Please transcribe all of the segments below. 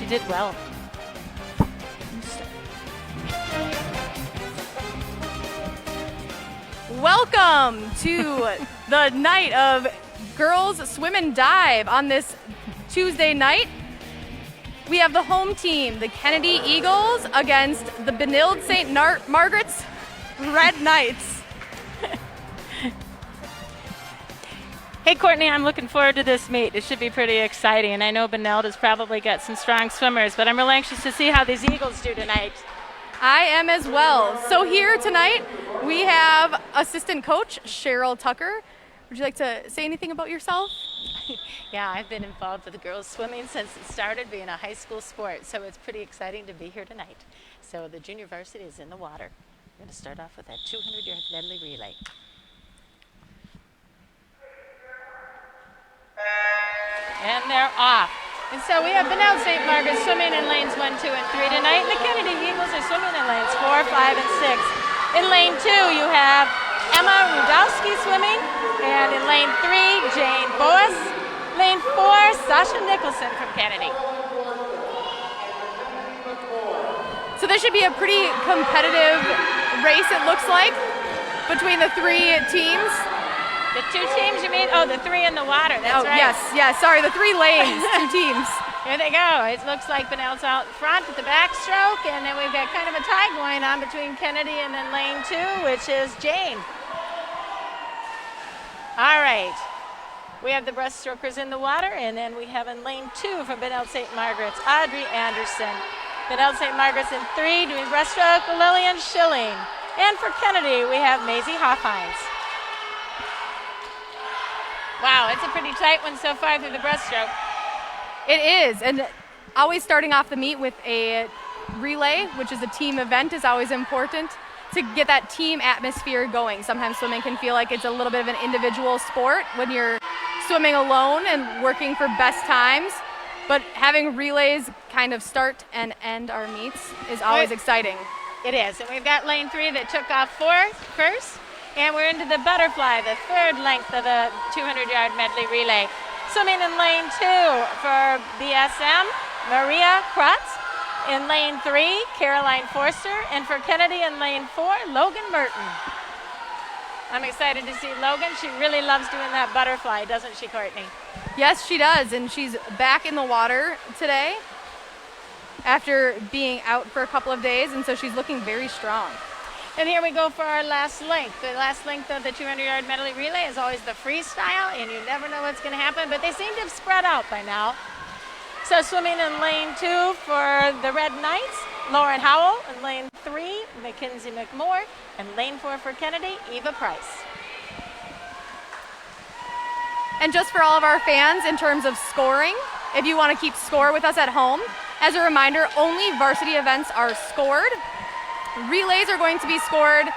did well. Welcome to the night of girls swim and dive on this Tuesday night. We have the home team, the Kennedy Eagles, against the Benilde St. Margaret's Red Knights. Hey, Courtney, I'm looking forward to this meet. It should be pretty exciting. And I know Benilde has probably got some strong swimmers, but I'm real anxious to see how these Eagles do tonight. I am as well. So here tonight, we have assistant coach Cheryl Tucker. Would you like to say anything about yourself? Yeah, I've been involved with the girls swimming since it started being a high school sport, so it's pretty exciting to be here tonight. So the junior varsity is in the water. We're going to start off with that 200-yard medley relay. And they're off. And so we have Benilde St. Margaret swimming in lanes 1, 2, and 3 tonight, and the Kennedy Eagles are swimming in lanes 4, 5, and 6. In lane 2, you have Emma Rudowski swimming, and in lane 3, Jane Boas. Lane 4, Sasha Nicholson from Kennedy. So this should be a pretty competitive race, it looks like, between the three teams. The two teams, you mean? Oh, the three in the water. That's right. Yes. Sorry, the 3 lanes, 2 teams. Here they go. It looks like Benilde's out front at the backstroke, and then we've got kind of a tie going on between Kennedy and then lane 2, which is Jane. All right. We have the breaststrokers in the water, and then we have in lane 2 from Benilde St. Margaret's, Audrey Anderson. Benilde St. Margaret's in 3, doing breaststroke, Lillian Schilling. And for Kennedy, we have Maisie Hoffhines. Wow, it's a pretty tight one so far through the breaststroke. It is, and always starting off the meet with a relay, which is a team event, is always important to get that team atmosphere going. Sometimes swimming can feel like it's a little bit of an individual sport when you're swimming alone and working for best times, but having relays kind of start and end our meets is always exciting. It is, and we've got lane 3 that took off first. And we're into the butterfly, the third length of the 200-yard medley relay. Swimming in lane 2 for BSM, Maria Kratz. In lane 3, Caroline Forster. And for Kennedy in lane 4, Logan Merton. I'm excited to see Logan. She really loves doing that butterfly, doesn't she, Courtney? Yes, she does, and she's back in the water today after being out for a couple of days, and so she's looking very strong. And here we go for our last length. The last length of the 200-yard medley relay is always the freestyle, and you never know what's going to happen, but they seem to have spread out by now. So swimming in lane 2 for the Red Knights, Lauren Howell. In lane 3, Mackenzie McMore. And lane 4 for Kennedy, Eva Price. And just for all of our fans, in terms of scoring, if you want to keep score with us at home, as a reminder, only varsity events are scored. Relays are going to be scored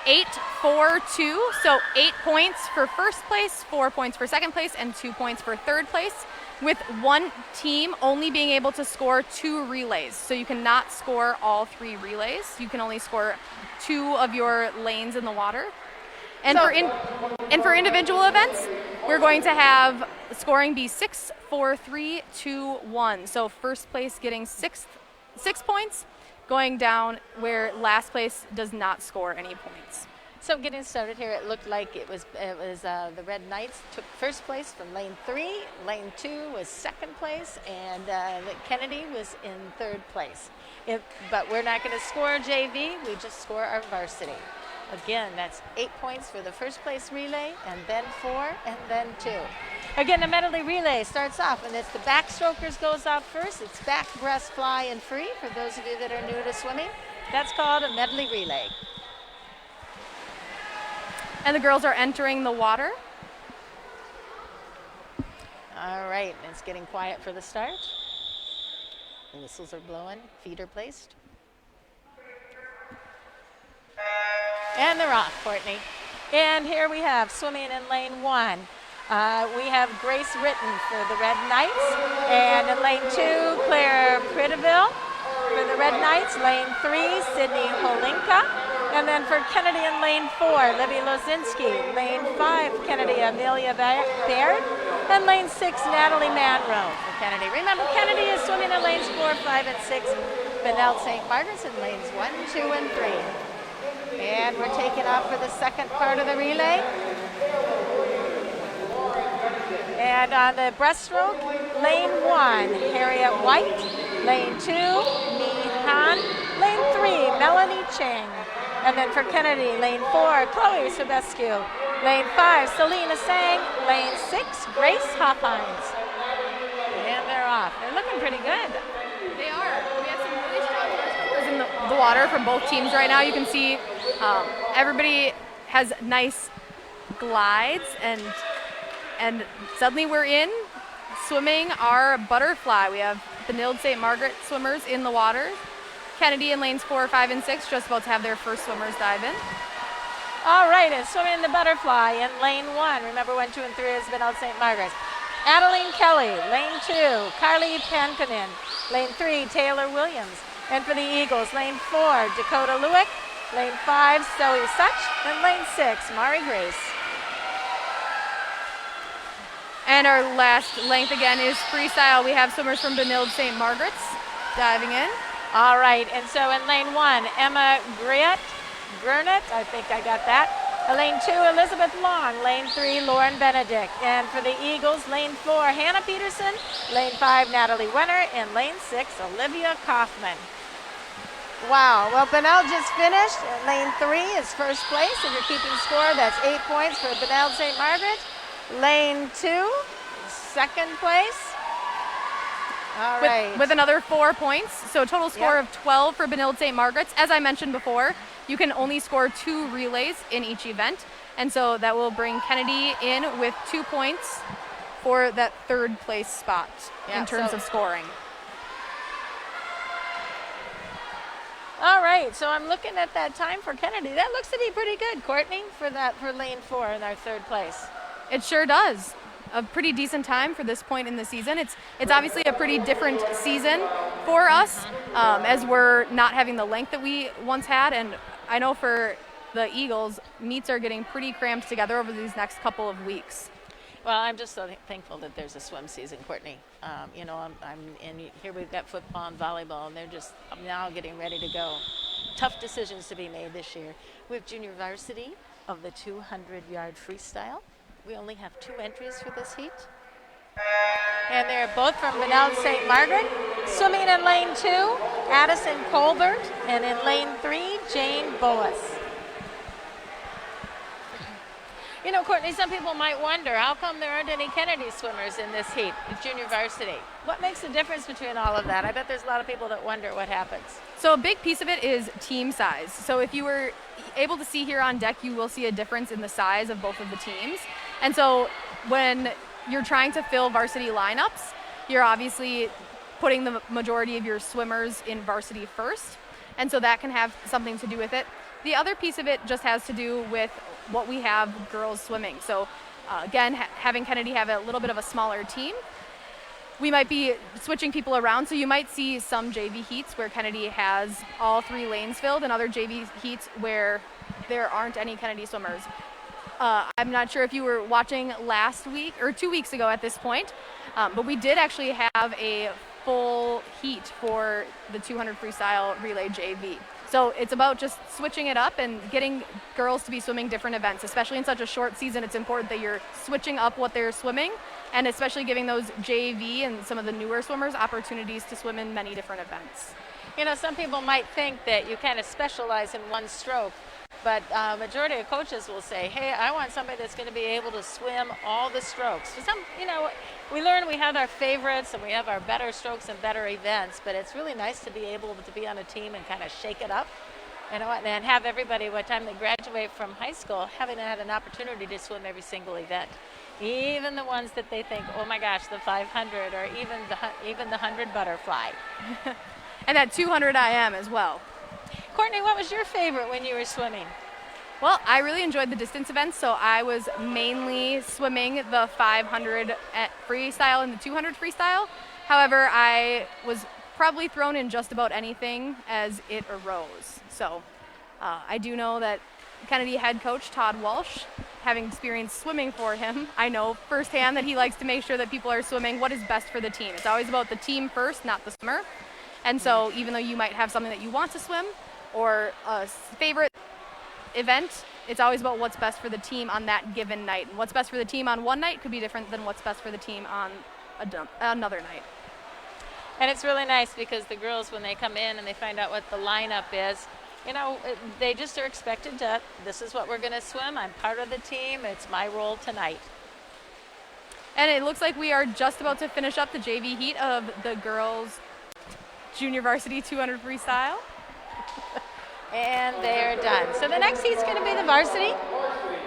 8-4-2, so 8 points for first place, 4 points for second place, and 2 points for third place, with one team only being able to score 2 relays. So you cannot score all 3 relays. You can only score 2 of your lanes in the water. And for individual events, we're going to have scoring be 6-4-3-2-1. So first place getting 6 points, going down where last place does not score any points. So getting started here, it looked like it was the Red Knights took first place from lane 3. Lane 2 was second place, and Kennedy was in third place. But we're not going to score JV, we just score our varsity. Again, that's 8 points for the first place relay, and then 4, and then 2. Again, the medley relay starts off, and it's the backstrokers goes out first. It's back, breast, fly, and free for those of you that are new to swimming. That's called a medley relay. And the girls are entering the water. All right, it's getting quiet for the start. The whistles are blowing, feet are placed. And they're off, Courtney. And here we have swimming in lane 1. We have Grace Ritten for the Red Knights. And in lane 2, Claire Priteville for the Red Knights. Lane 3, Sydney Holinka. And then for Kennedy in lane 4, Libby Lozinski. Lane 5, Kennedy Amelia Baird. And lane 6, Natalie Manroe for Kennedy. Remember, Kennedy is swimming in lanes 4, 5, and 6. Benilde St. Margaret's in lanes 1, 2, and 3. And we're taking off for the second part of the relay. And on the breaststroke, lane 1, Harriet White. Lane 2, Mi Han. Lane 3, Melanie Chang. And then for Kennedy, lane 4, Chloe Sebescu. Lane 5, Selena Sang. Lane 6, Grace Hoffines. And they're off. They're looking pretty good. They are. We have some really strong first in the water from both teams right now. You can see everybody has nice glides, and suddenly we're in swimming our butterfly. We have Benilde St. Margaret swimmers in the water. Kennedy in lanes 4, 5, and 6 just about to have their first swimmers dive in. All right, and swimming the butterfly in lane 1. Remember, 1, 2, and 3 is Benilde St. Margaret's. Adeline Kelly, lane 2, Carly Pankonen, lane 3, Taylor Williams. And for the Eagles, lane 4, Dakota Lewick, lane 5, Zoe Such, and lane 6, Mari Grace. And our last length again is freestyle. We have swimmers from Benilde St. Margaret's diving in. All right, and so in lane 1, Emma Gurnett, I think I got that. Lane 2, Elizabeth Long. Lane 3, Lauren Benedict. And for the Eagles, lane 4, Hannah Peterson. Lane 5, Natalie Wenner. And lane 6, Olivia Kaufman. Wow, well, Benilde just finished. Lane 3 is first place. If you're keeping score, that's 8 points for Benilde St. Margaret. Lane 2, second place. All right. With another 4 points. So a total score of 12 for Benilde St. Margaret's. As I mentioned before, you can only score 2 relays in each event. And so that will bring Kennedy in with 2 points for that third place spot in terms of scoring. All right, so I'm looking at that time for Kennedy. That looks to be pretty good, Courtney, for lane 4 in our third place. It sure does. A pretty decent time for this point in the season. It's obviously a pretty different season for us as we're not having the length that we once had. And I know for the Eagles, meets are getting pretty crammed together over these next couple of weeks. Well, I'm just so thankful that there's a swim season, Courtney. You know, I'm in here. We've got football and volleyball, and they're just now getting ready to go. Tough decisions to be made this year. We have junior varsity of the 200-yard freestyle. We only have 2 entries for this heat. And they're both from Benilde St. Margaret. Swimming in lane 2, Addison Colbert, and in lane 3, Jane Boas. You know, Courtney, some people might wonder, how come there aren't any Kennedy swimmers in this heat, junior varsity? What makes the difference between all of that? I bet there's a lot of people that wonder what happens. So a big piece of it is team size. So if you were able to see here on deck, you will see a difference in the size of both of the teams. And so when you're trying to fill varsity lineups, you're obviously putting the majority of your swimmers in varsity first. And so that can have something to do with it. The other piece of it just has to do with what we have girls swimming. So again, having Kennedy have a little bit of a smaller team, we might be switching people around. So you might see some JV heats where Kennedy has all 3 lanes filled and other JV heats where there aren't any Kennedy swimmers. I'm not sure if you were watching last week or 2 weeks ago at this point, but we did actually have a full heat for the 200 freestyle relay JV. So it's about just switching it up and getting girls to be swimming different events, especially in such a short season. It's important that you're switching up what they're swimming, and especially giving those JV and some of the newer swimmers opportunities to swim in many different events. You know, some people might think that you kind of specialize in one stroke, but majority of coaches will say, hey, I want somebody that's going to be able to swim all the strokes. Some, you know, we learn we have our favorites and we have our better strokes and better events, but it's really nice to be able to be on a team and kind of shake it up, you know, and have everybody, by the time they graduate from high school, having had an opportunity to swim every single event. Even the ones that they think, oh my gosh, the 500 or even the 100 butterfly. And that 200 IM as well. Courtney, what was your favorite when you were swimming? Well, I really enjoyed the distance events, so I was mainly swimming the 500 freestyle and the 200 freestyle. However, I was probably thrown in just about anything as it arose. So I do know that Kennedy head coach Todd Walsh, having experienced swimming for him, I know firsthand that he likes to make sure that people are swimming what is best for the team. It's always about the team first, not the swimmer. And so even though you might have something that you want to swim or a favorite event, it's always about what's best for the team on that given night. And what's best for the team on one night could be different than what's best for the team on another night. And it's really nice because the girls, when they come in and they find out what the lineup is, they just are expected to, this is what we're going to swim. I'm part of the team. It's my role tonight. And it looks like we are just about to finish up the JV heat of the girls' junior varsity 200 freestyle. And they're done. So the next heat's going to be the varsity.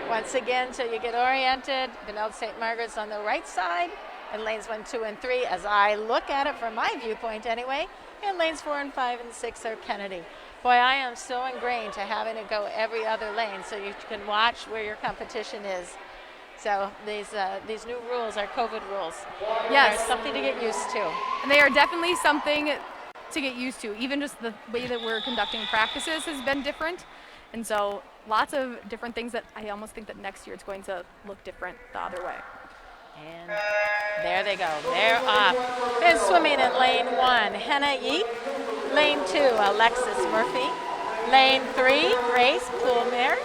Once again, so you get oriented, Benilde St. Margaret's on the right side, and lanes 1, 2, and 3, as I look at it from my viewpoint anyway, and lanes 4 and 5 and 6 are Kennedy. Boy, I am so ingrained to having to go every other lane so you can watch where your competition is. So these new rules are COVID rules. Yes. They're something to get used to. And they are definitely something to get used to. Even just the way that we're conducting practices has been different. And so lots of different things that I almost think that next year it's going to look different the other way. And there they go. They're off. They're swimming in lane 1, Henna Yeek. Lane 2, Alexis Murphy. Lane 3, Grace Poolmere.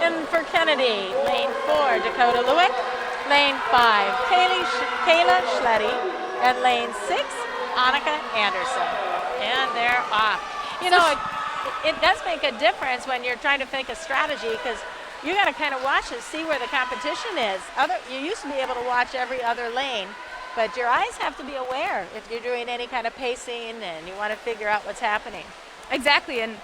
And for Kennedy, lane 4, Dakota Lewick. Lane 5, Kayla Schletty. And lane 6, Annika Anderson. And they're off. It does make a difference when you're trying to think a strategy, because you got to kind of watch and see where the competition is. You used to be able to watch every other lane, but your eyes have to be aware if you're doing any kind of pacing and you want to figure out what's happening. Exactly, and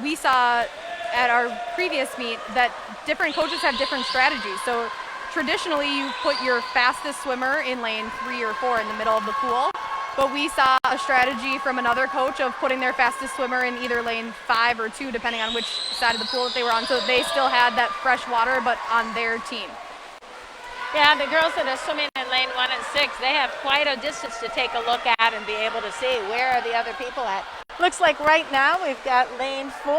we saw at our previous meet that different coaches have different strategies. So traditionally you put your fastest swimmer in lane 3 or 4 in the middle of the pool, but we saw a strategy from another coach of putting their fastest swimmer in either lane 5 or 2, depending on which side of the pool that they were on, so that they still had that fresh water, but on their team. Yeah, the girls that are swimming in lane 1 and 6, they have quite a distance to take a look at and be able to see where are the other people at. Looks like right now we've got lane 4,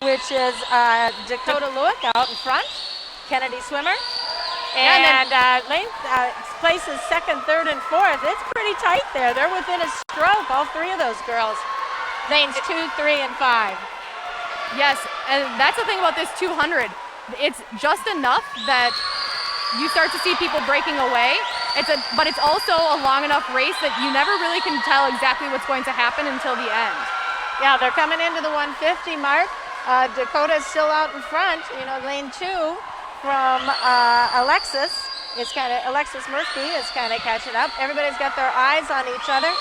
which is Dakota Lewick out in front, Kennedy swimmer. And lane places 2nd, 3rd, and 4th. It's pretty tight there. They're within a stroke, all 3 of those girls. Lanes 2, 3, and 5. Yes, and that's the thing about this 200. It's just enough that you start to see people breaking away. But it's also a long enough race that you never really can tell exactly what's going to happen until the end. Yeah, they're coming into the 150 mark. Dakota's still out in front. Lane 2 from Alexis. Alexis Murphy is kind of catching up. Everybody's got their eyes on each other.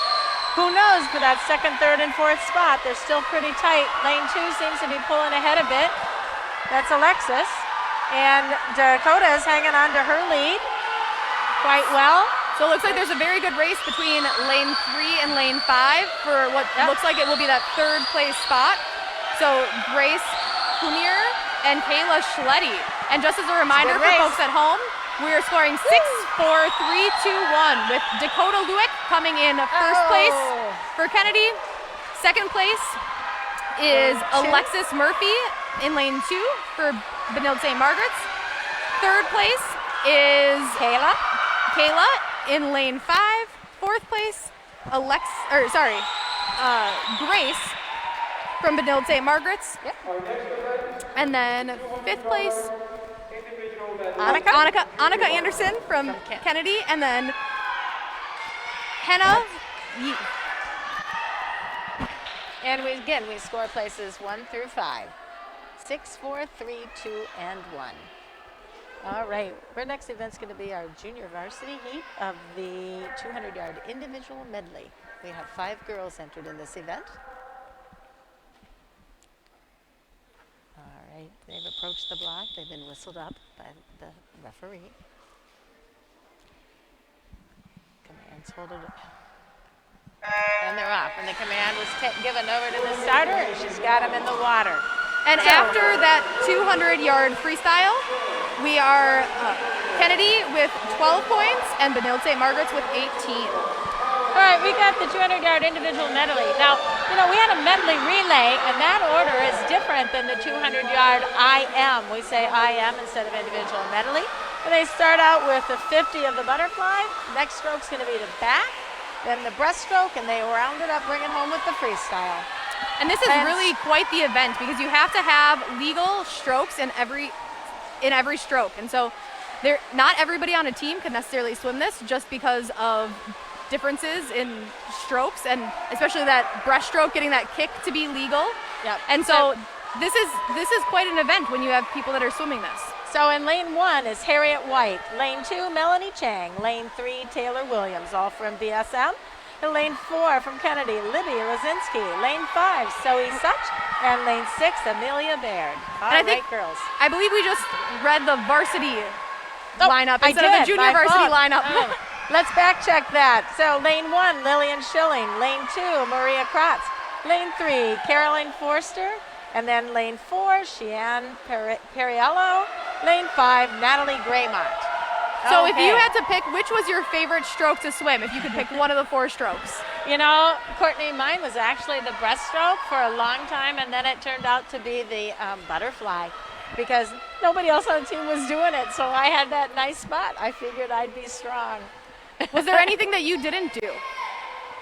Who knows for that 2nd, 3rd, and 4th spot? They're still pretty tight. Lane 2 seems to be pulling ahead a bit. That's Alexis. And Dakota is hanging on to her lead quite well. So it looks like there's a very good race between lane 3 and lane 5 for what looks like it will be that 3rd place spot. So Grace Poolmere and Kayla Schletty. And just as a reminder for folks at home, we are scoring 6, 4, 3, 2, 1 with Dakota Lewick coming in 1st place for Kennedy. 2nd place is Alexis Murphy in lane 2 for Benilde St. Margaret's. 3rd place is Kayla in lane 5. 4th place, Grace from Benilde St. Margaret's. Yep. And then 5th place, Annika Anderson from Kennedy, and then Henna Yeek. And we score places 1 through 5. 6, 4, 3, 2, and 1. All right, our next event's going to be our junior varsity heat of the 200-yard individual medley. We have 5 girls entered in this event. All right, they've approached the block. They've been whistled up by the referee. Command's hold it up. And they're off. And the command was given over to the starter, and she's got him in the water. And after that 200-yard freestyle, we are Kennedy with 12 points and Benilde St. Margaret's with 18. All right, we got the 200-yard individual medley. Now, we had a medley relay, and that order is different than the 200-yard IM. We say IM instead of individual medley. And they start out with the 50 of the butterfly. Next stroke's going to be the back, then the breaststroke, and they round it up, bring it home with the freestyle. And this is really quite the event because you have to have legal strokes in every stroke. And so not everybody on a team can necessarily swim this just because of differences in strokes, and especially that breaststroke, getting that kick to be legal. Yep. And so this is quite an event when you have people that are swimming this. So in lane 1 is Harriet White, lane 2 Melanie Chang, lane 3 Taylor Williams, all from BSM. In lane 4 from Kennedy, Libby Lazinski, lane 5 Zoe Such, and lane 6 Amelia Baird. All right, girls. I believe we just read the varsity lineup I instead of the did, junior my varsity fault. lineup. Oh. Let's back check that. So lane 1, Lillian Schilling. Lane 2, Maria Kratz. Lane 3, Caroline Forster. And then lane 4, Sheanne Periello. Lane 5, Natalie Graymont. So if you had to pick, which was your favorite stroke to swim, if you could pick one of the 4 strokes? Courtney, mine was actually the breaststroke for a long time, and then it turned out to be the butterfly because nobody else on the team was doing it. So I had that nice spot. I figured I'd be strong. Was there anything that you didn't do?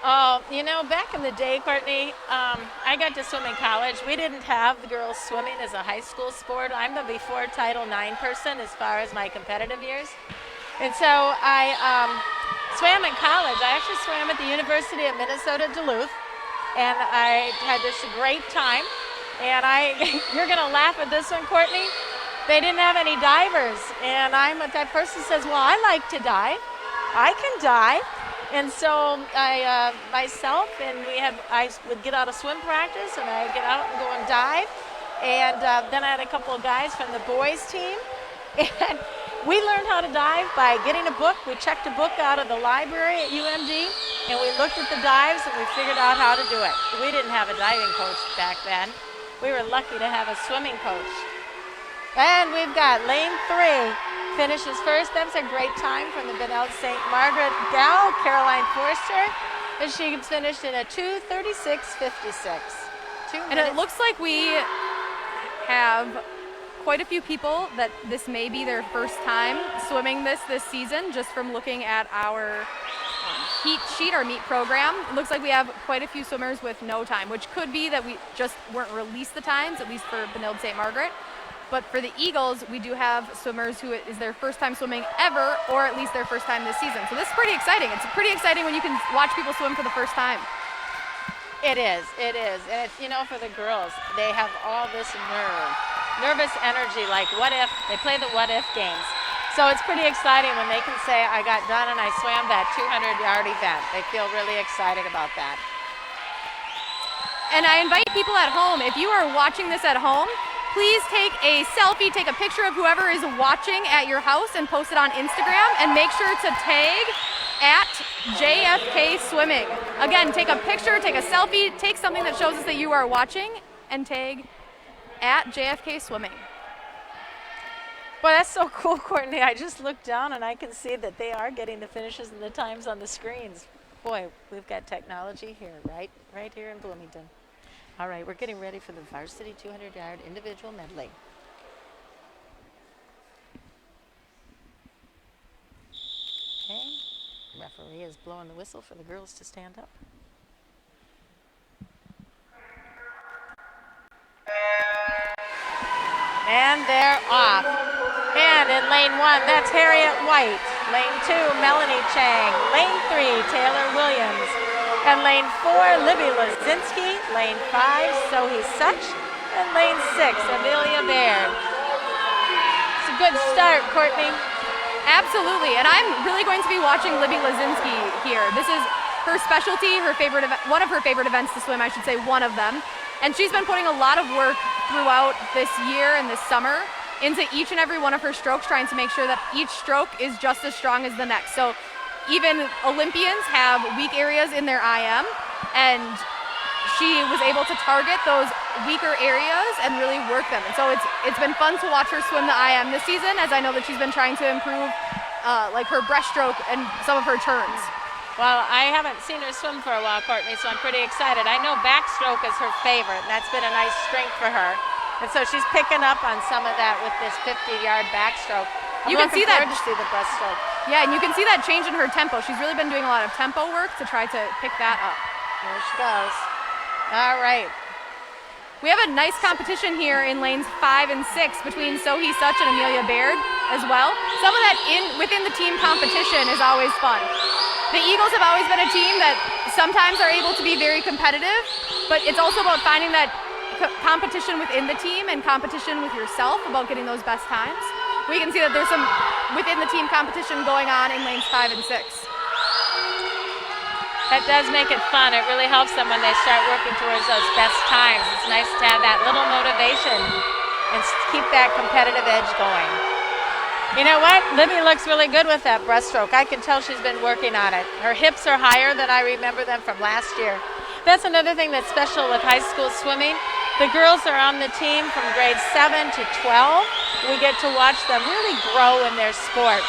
Oh, back in the day, Courtney, I got to swim in college. We didn't have the girls swimming as a high school sport. I'm the before Title IX person as far as my competitive years. And so I swam in college. I actually swam at the University of Minnesota Duluth, and I had this great time. And you're going to laugh at this one, Courtney. They didn't have any divers, and I'm a type person who says, well, I like to dive. I can dive. And so I would get out of swim practice, and I'd get out and go and dive. And then I had a couple of guys from the boys team, and we learned how to dive by getting a book. We checked a book out of the library at UMD, and we looked at the dives, and we figured out how to do it. We didn't have a diving coach back then. We were lucky to have a swimming coach. And we've got lane 3 finishes first. That's a great time from the Benilde St. Margaret gal, Caroline Forster, and she finished in a 2:36.56. And it looks like we have quite a few people that this may be their first time swimming this season, just from looking at our heat sheet, our meet program. It looks like we have quite a few swimmers with no time, which could be that we just weren't released the times, at least for Benilde St. Margaret. But for the Eagles, we do have swimmers who it is their first time swimming ever, or at least their first time this season. So this is pretty exciting. It's pretty exciting when you can watch people swim for the first time. It is. And it's, for the girls, they have all this nervous energy, like what if, they play the what if games. So it's pretty exciting when they can say, I got done and I swam that 200-yard event. They feel really excited about that. And I invite people at home, if you are watching this at home, please take a selfie, take a picture of whoever is watching at your house and post it on Instagram, and make sure to tag at JFK Swimming. Again, take a picture, take a selfie, take something that shows us that you are watching, and tag at JFK Swimming. Boy, that's so cool, Courtney. I just looked down and I can see that they are getting the finishes and the times on the screens. Boy, we've got technology here, right here in Bloomington. All right, we're getting ready for the varsity 200-yard individual medley. Okay, referee is blowing the whistle for the girls to stand up. And they're off. And in lane 1, that's Harriet White. Lane 2, Melanie Chang. Lane 3, Taylor Williams. And lane 4, Libby Lazinski. Lane 5, Zoe Such. And lane 6, Amelia Baird. It's a good start, Courtney. Absolutely, and I'm really going to be watching Libby Lazinski here. This is her specialty, her favorite event, one of her favorite events to swim, I should say one of them. And she's been putting a lot of work throughout this year and this summer into each and every one of her strokes, trying to make sure that each stroke is just as strong as the next. So even Olympians have weak areas in their IM, and she was able to target those weaker areas and really work them. And so it's been fun to watch her swim the IM this season, as I know that she's been trying to improve like her breaststroke and some of her turns. Well, I haven't seen her swim for a while, Courtney, so I'm pretty excited. I know backstroke is her favorite, and that's been a nice strength for her. And so she's picking up on some of that with this 50-yard backstroke. You can see that. To see the breaststroke. Yeah, and you can see that change in her tempo. She's really been doing a lot of tempo work to try to pick that up. There she goes. All right. We have a nice competition here in lanes 5 and 6 between Sohee Such and Amelia Baird as well. Some of that within the team competition is always fun. The Eagles have always been a team that sometimes are able to be very competitive, but it's also about finding that competition within the team and competition with yourself about getting those best times. We can see that there's some within the team competition going on in lanes 5 and 6. That does make it fun. It really helps them when they start working towards those best times. It's nice to have that little motivation and keep that competitive edge going. You know what? Libby looks really good with that breaststroke. I can tell she's been working on it. Her hips are higher than I remember them from last year. That's another thing that's special with high school swimming. The girls are on the team from grade 7 to 12. We get to watch them really grow in their sport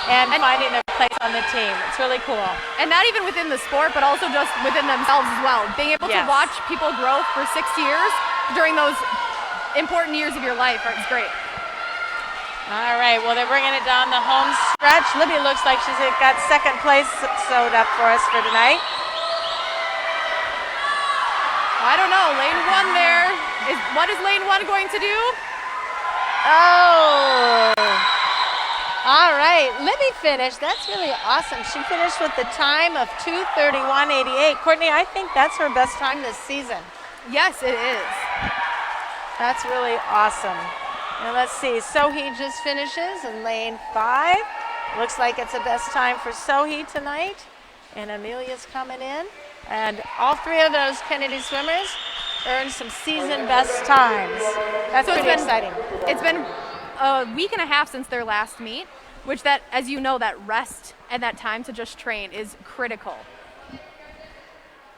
and finding their place on the team. It's really cool. And not even within the sport, but also just within themselves as well. Being able to watch people grow for 6 years during those important years of your life, it's great. All right, well, they're bringing it down the home stretch. Libby looks like she's got second place sewed up for us for tonight. I don't know, lane 1 there. What is lane 1 going to do? Oh! All right, Libby finished. That's really awesome. She finished with the time of 2:31.88. Courtney, I think that's her best time this season. Yes, it is. That's really awesome. Now let's see, Sohee just finishes in lane 5. Looks like it's the best time for Sohee tonight. And Amelia's coming in. And all 3 of those Kennedy swimmers earned some season best times. That's so pretty exciting. It's been a week and a half since their last meet, which that, as you know, that rest and that time to just train is critical.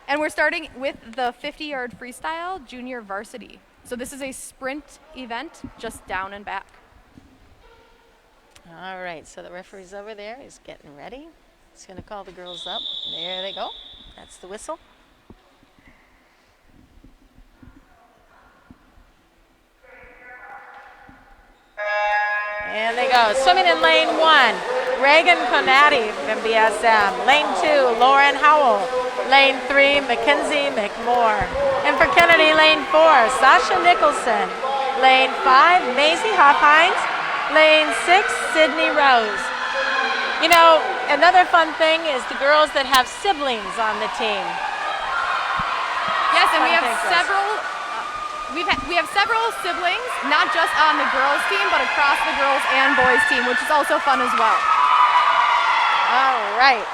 And we're starting with the 50-yard freestyle junior varsity. So this is a sprint event, just down and back. All right, so the referee's over there. He's getting ready. He's going to call the girls up. There they go. That's the whistle. And they go. Swimming in lane 1, Reagan Conati from BSM. Lane 2, Lauren Howell. Lane 3, Mackenzie McMore. And for Kennedy, lane 4, Sasha Nicholson. Lane 5, Maisie Hofheinz. Lane 6, Sydney Rose. You know, another fun thing is the girls that have siblings on the team. Yes, and we have several. We have several siblings, not just on the girls' team, but across the girls and boys' team, which is also fun as well. All right.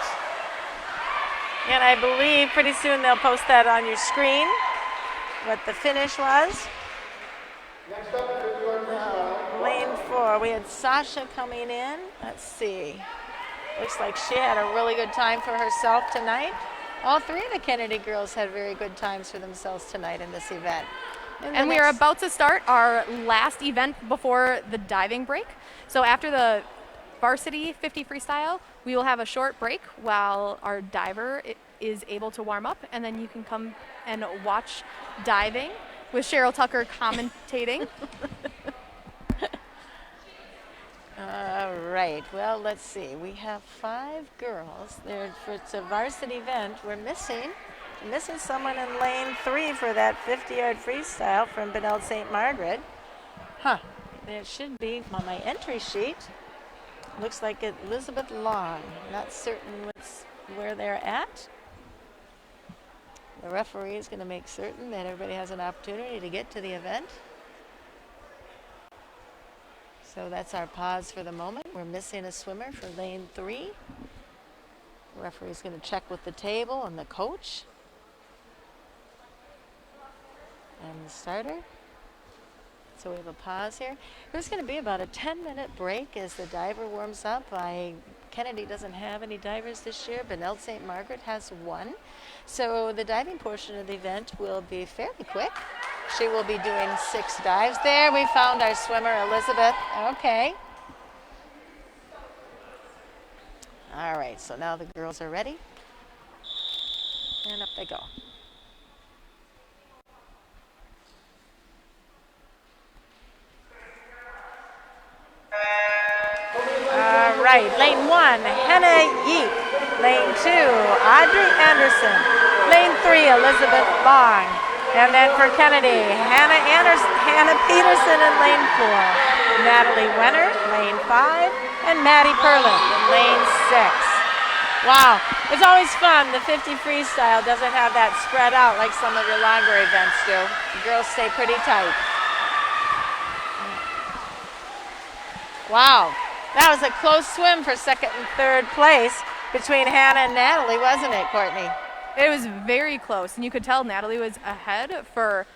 And I believe pretty soon they'll post that on your screen, what the finish was. Next up, 50-yard lane 4, we had Sasha coming in. Let's see. Looks like she had a really good time for herself tonight. All 3 of the Kennedy girls had very good times for themselves tonight in this event. And we are about to start our last event before the diving break. So after the varsity 50 freestyle, we will have a short break while our diver is able to warm up, and then you can come and watch diving with Cheryl Tucker commentating. All right, well, let's see. We have 5 girls. It's a varsity event. We're missing someone in lane 3 for that 50-yard freestyle from Benilde St. Margaret. Huh, there should be on my entry sheet. Looks like it's Elizabeth Long. Not certain where they're at. The referee is going to make certain that everybody has an opportunity to get to the event. So that's our pause for the moment. We're missing a swimmer for lane 3. The referee's going to check with the table and the coach. And the starter. So we have a pause here. There's going to be about a 10-minute break as the diver warms up. Kennedy doesn't have any divers this year. Benilde St. Margaret has 1. So the diving portion of the event will be fairly quick. She will be doing 6 dives. There we found our swimmer, Elizabeth. Okay. All right, so now the girls are ready. And up they go. All right, lane 1, Hannah Yeek. Lane 2, Audrey Anderson. Lane 3, Elizabeth Bong. And then for Kennedy, Hannah Peterson in lane 4. Natalie Wenner, lane 5. And Maddie Perlin in lane 6. Wow, it's always fun. The 50 freestyle doesn't have that spread out like some of your longer events do. The girls stay pretty tight. Wow, that was a close swim for second and third place between Hannah and Natalie, wasn't it, Courtney? It was very close, and you could tell Natalie was ahead for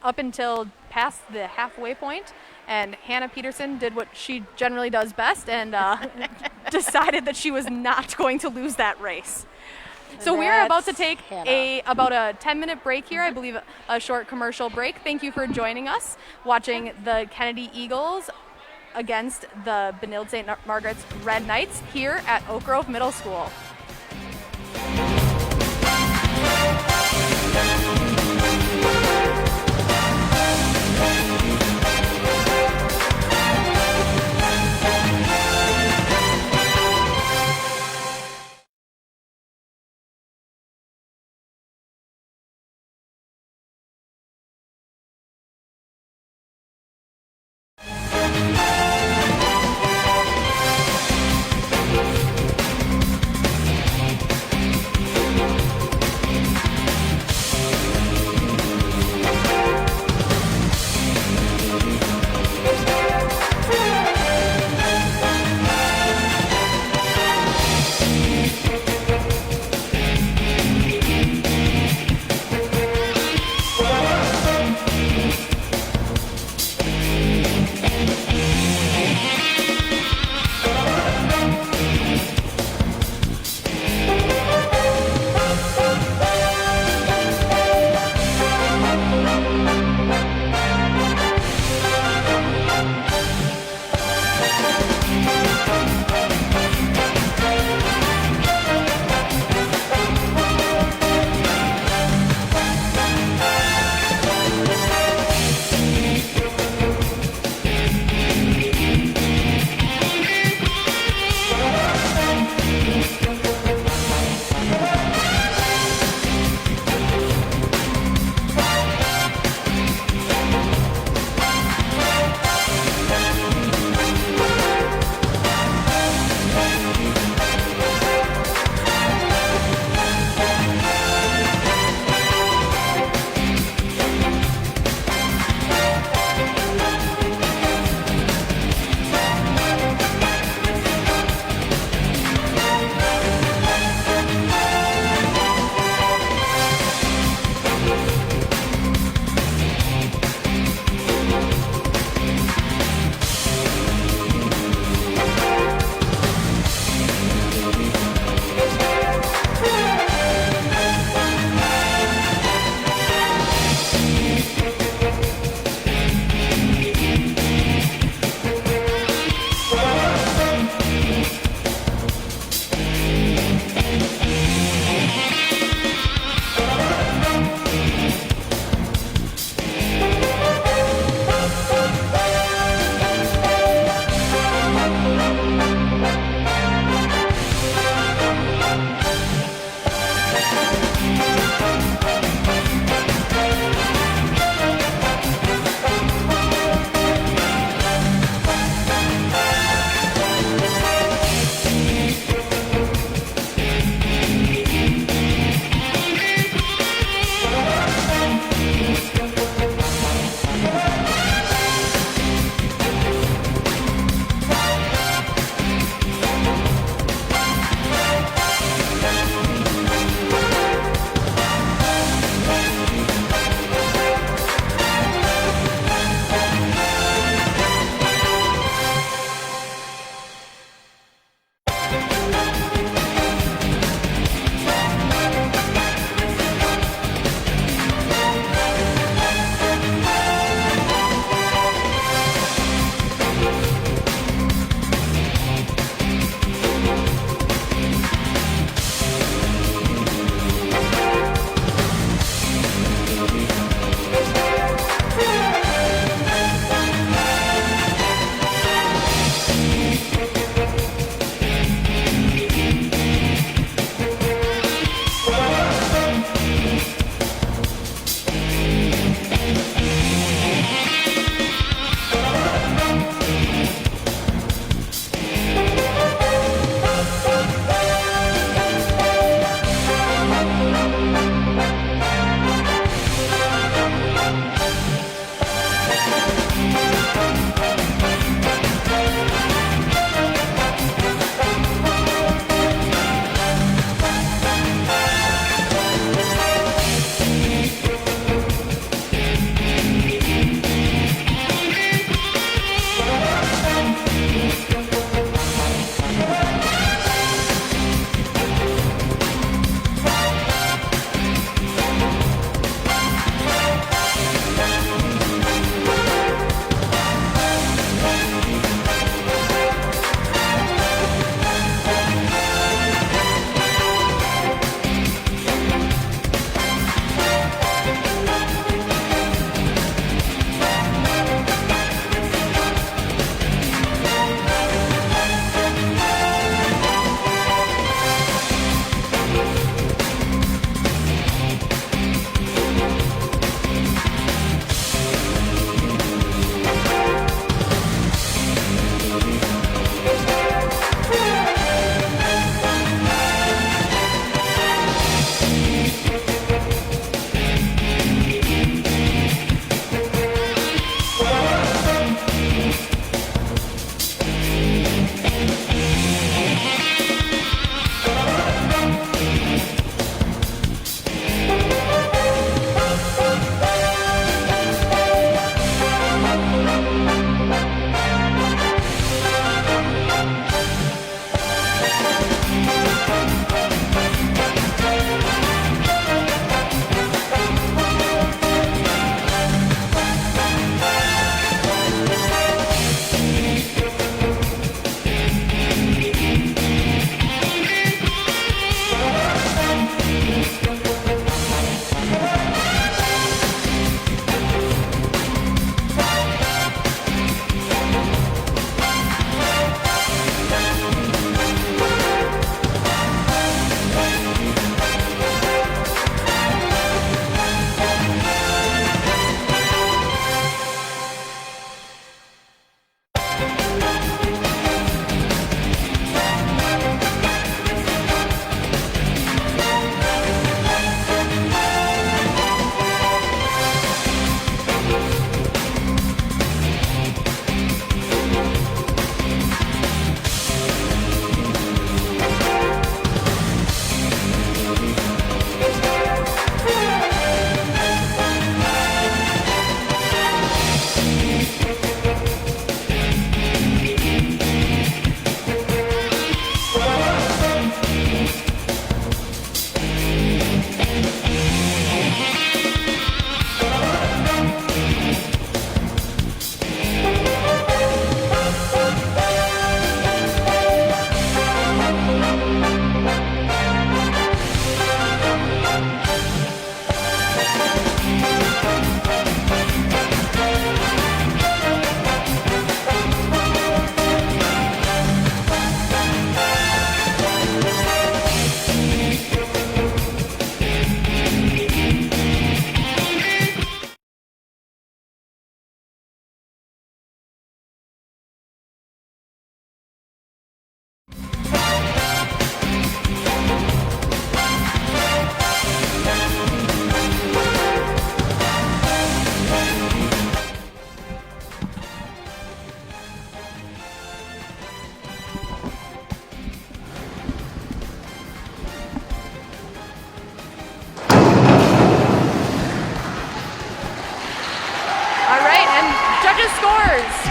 up until past the halfway point, and Hannah Peterson did what she generally does best and decided that she was not going to lose that race. So we're about to take about a 10-minute break here, I believe a short commercial break. Thank you for joining us, watching the Kennedy Eagles against the Benilde St. Margaret's Red Knights here at Oak Grove Middle School.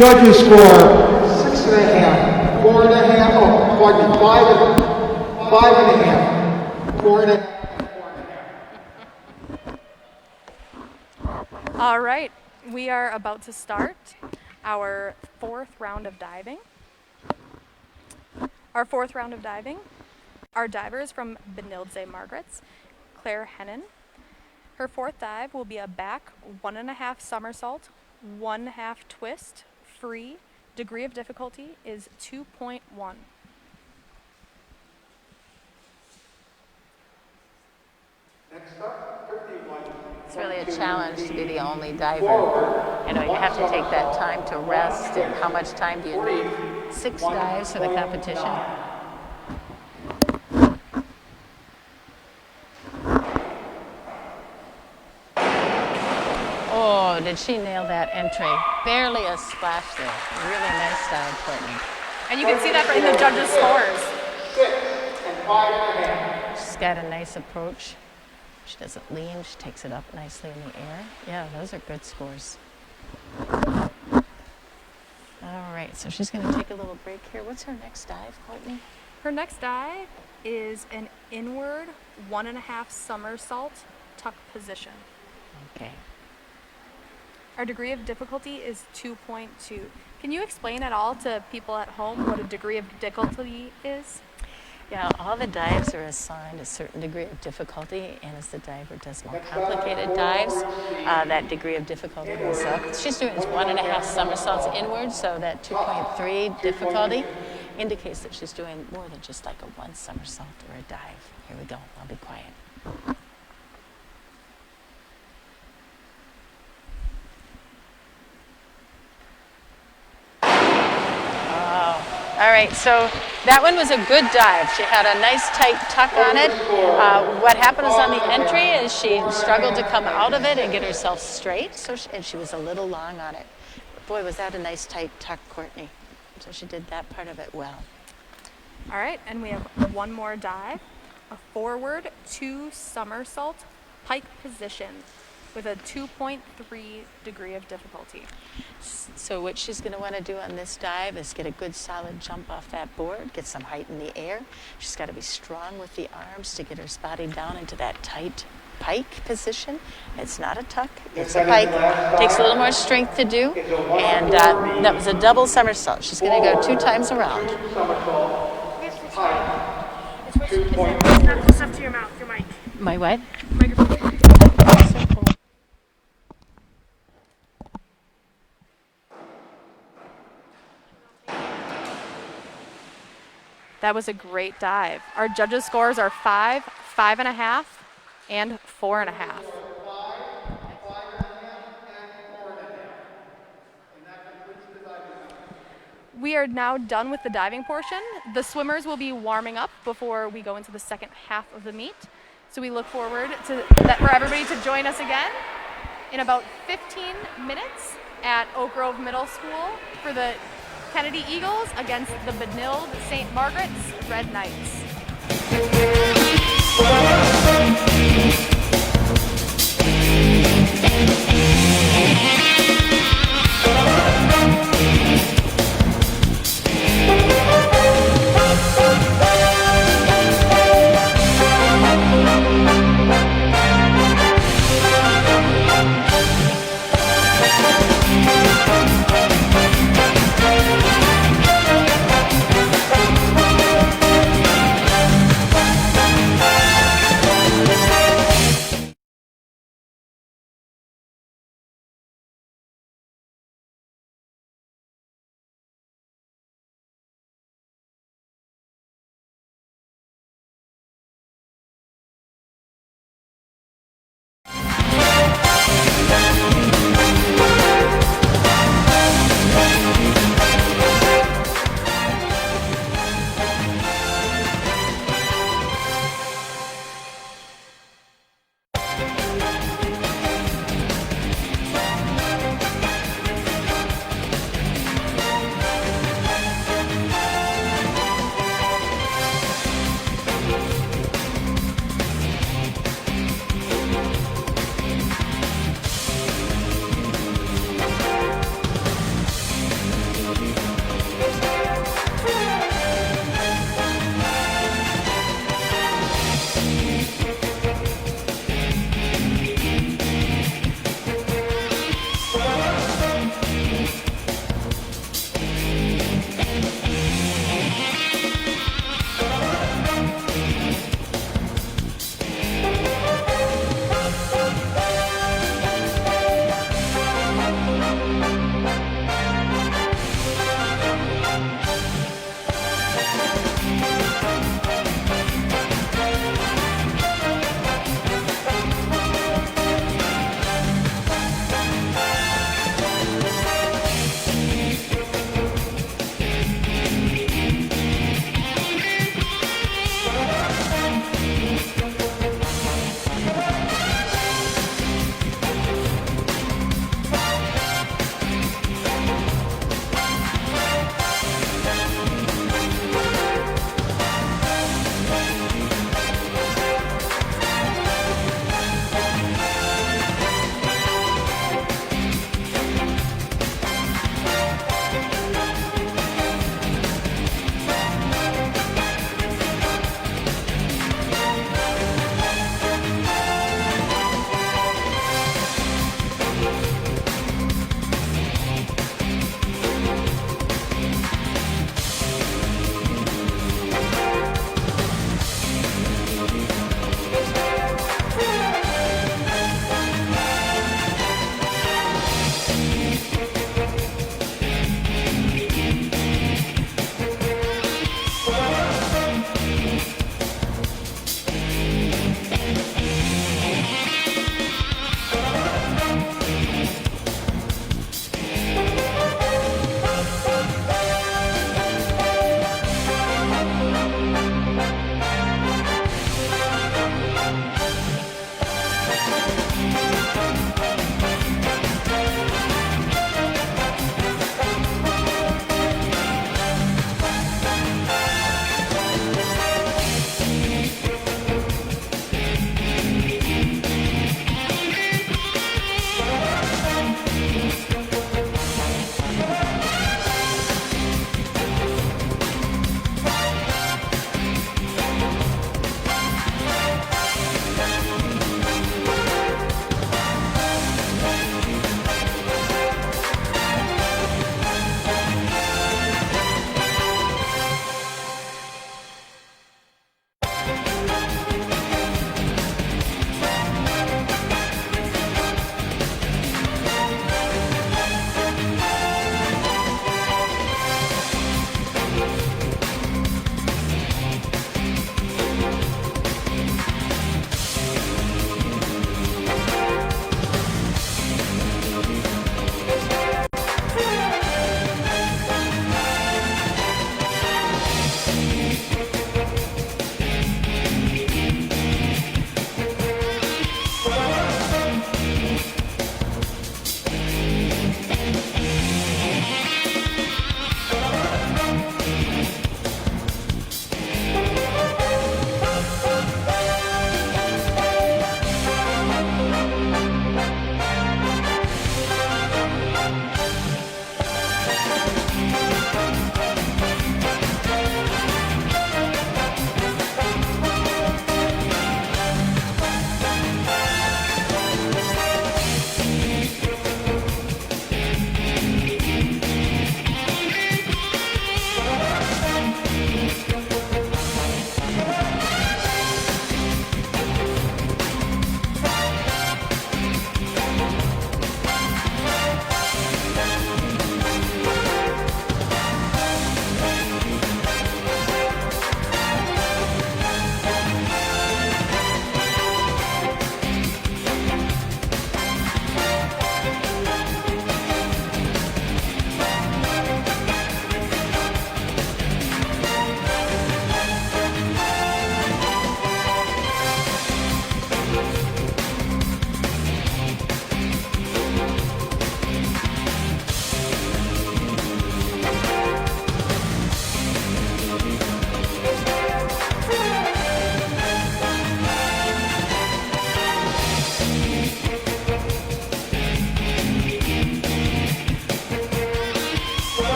Judges score 6.5, 4.5, oh, pardon me, 5.5, 4.5. All right, we are about to start our fourth round of diving. Our diver is from Benilde, Margaret's, Claire Hennon. Her fourth dive will be a back 1.5 somersault, 1/2 twist, free. Degree of difficulty is 2.1. Next up, 51. It's really a challenge to be the only diver. You know, you have to take that time to rest, and how much time do you need? 6 dives for the competition. Oh, did she nail that entry? Barely a splash there. Really nice dive, Courtney. And you can see that in the judges' scores. 6 and 5.5. She's got a nice approach. She doesn't lean, she takes it up nicely in the air. Yeah, those are good scores. All right, so she's going to take a little break here. What's her next dive, Courtney? Her next dive is an inward 1.5 somersault tuck position. Okay. Our degree of difficulty is 2.2. Can you explain at all to people at home what a degree of difficulty is? Yeah, all the dives are assigned a certain degree of difficulty, and as the diver does more complicated dives, that degree of difficulty goes up. She's doing 1.5 somersaults inward, so that 2.3 difficulty indicates that she's doing more than just like a 1 somersault or a dive. Here we go, I'll be quiet. All right, so that one was a good dive. She had a nice tight tuck on it. What happened is on the entry is she struggled to come out of it and get herself straight, and she was a little long on it. But boy, was that a nice tight tuck, Courtney. So she did that part of it well. All right, and we have one more dive, a forward 2 somersault pike position with a 2.3 degree of difficulty. So what she's going to want to do on this dive is get a good solid jump off that board, get some height in the air. She's got to be strong with the arms to get her body down into that tight pike position. It's not a tuck, it's a pike. Takes a little more strength to do. And that was a double somersault. She's going to go 2 times around. It's up to your mouth, your mic. My what? Microphone. That was a great dive. Our judges' scores are 5, 5.5, and 4.5. We are now done with the diving portion. The swimmers will be warming up before we go into the second half of the meet. So we look forward to that for everybody to join us again in about 15 minutes at Oak Grove Middle School for the Kennedy Eagles against the Benilde St. Margaret's Red Knights.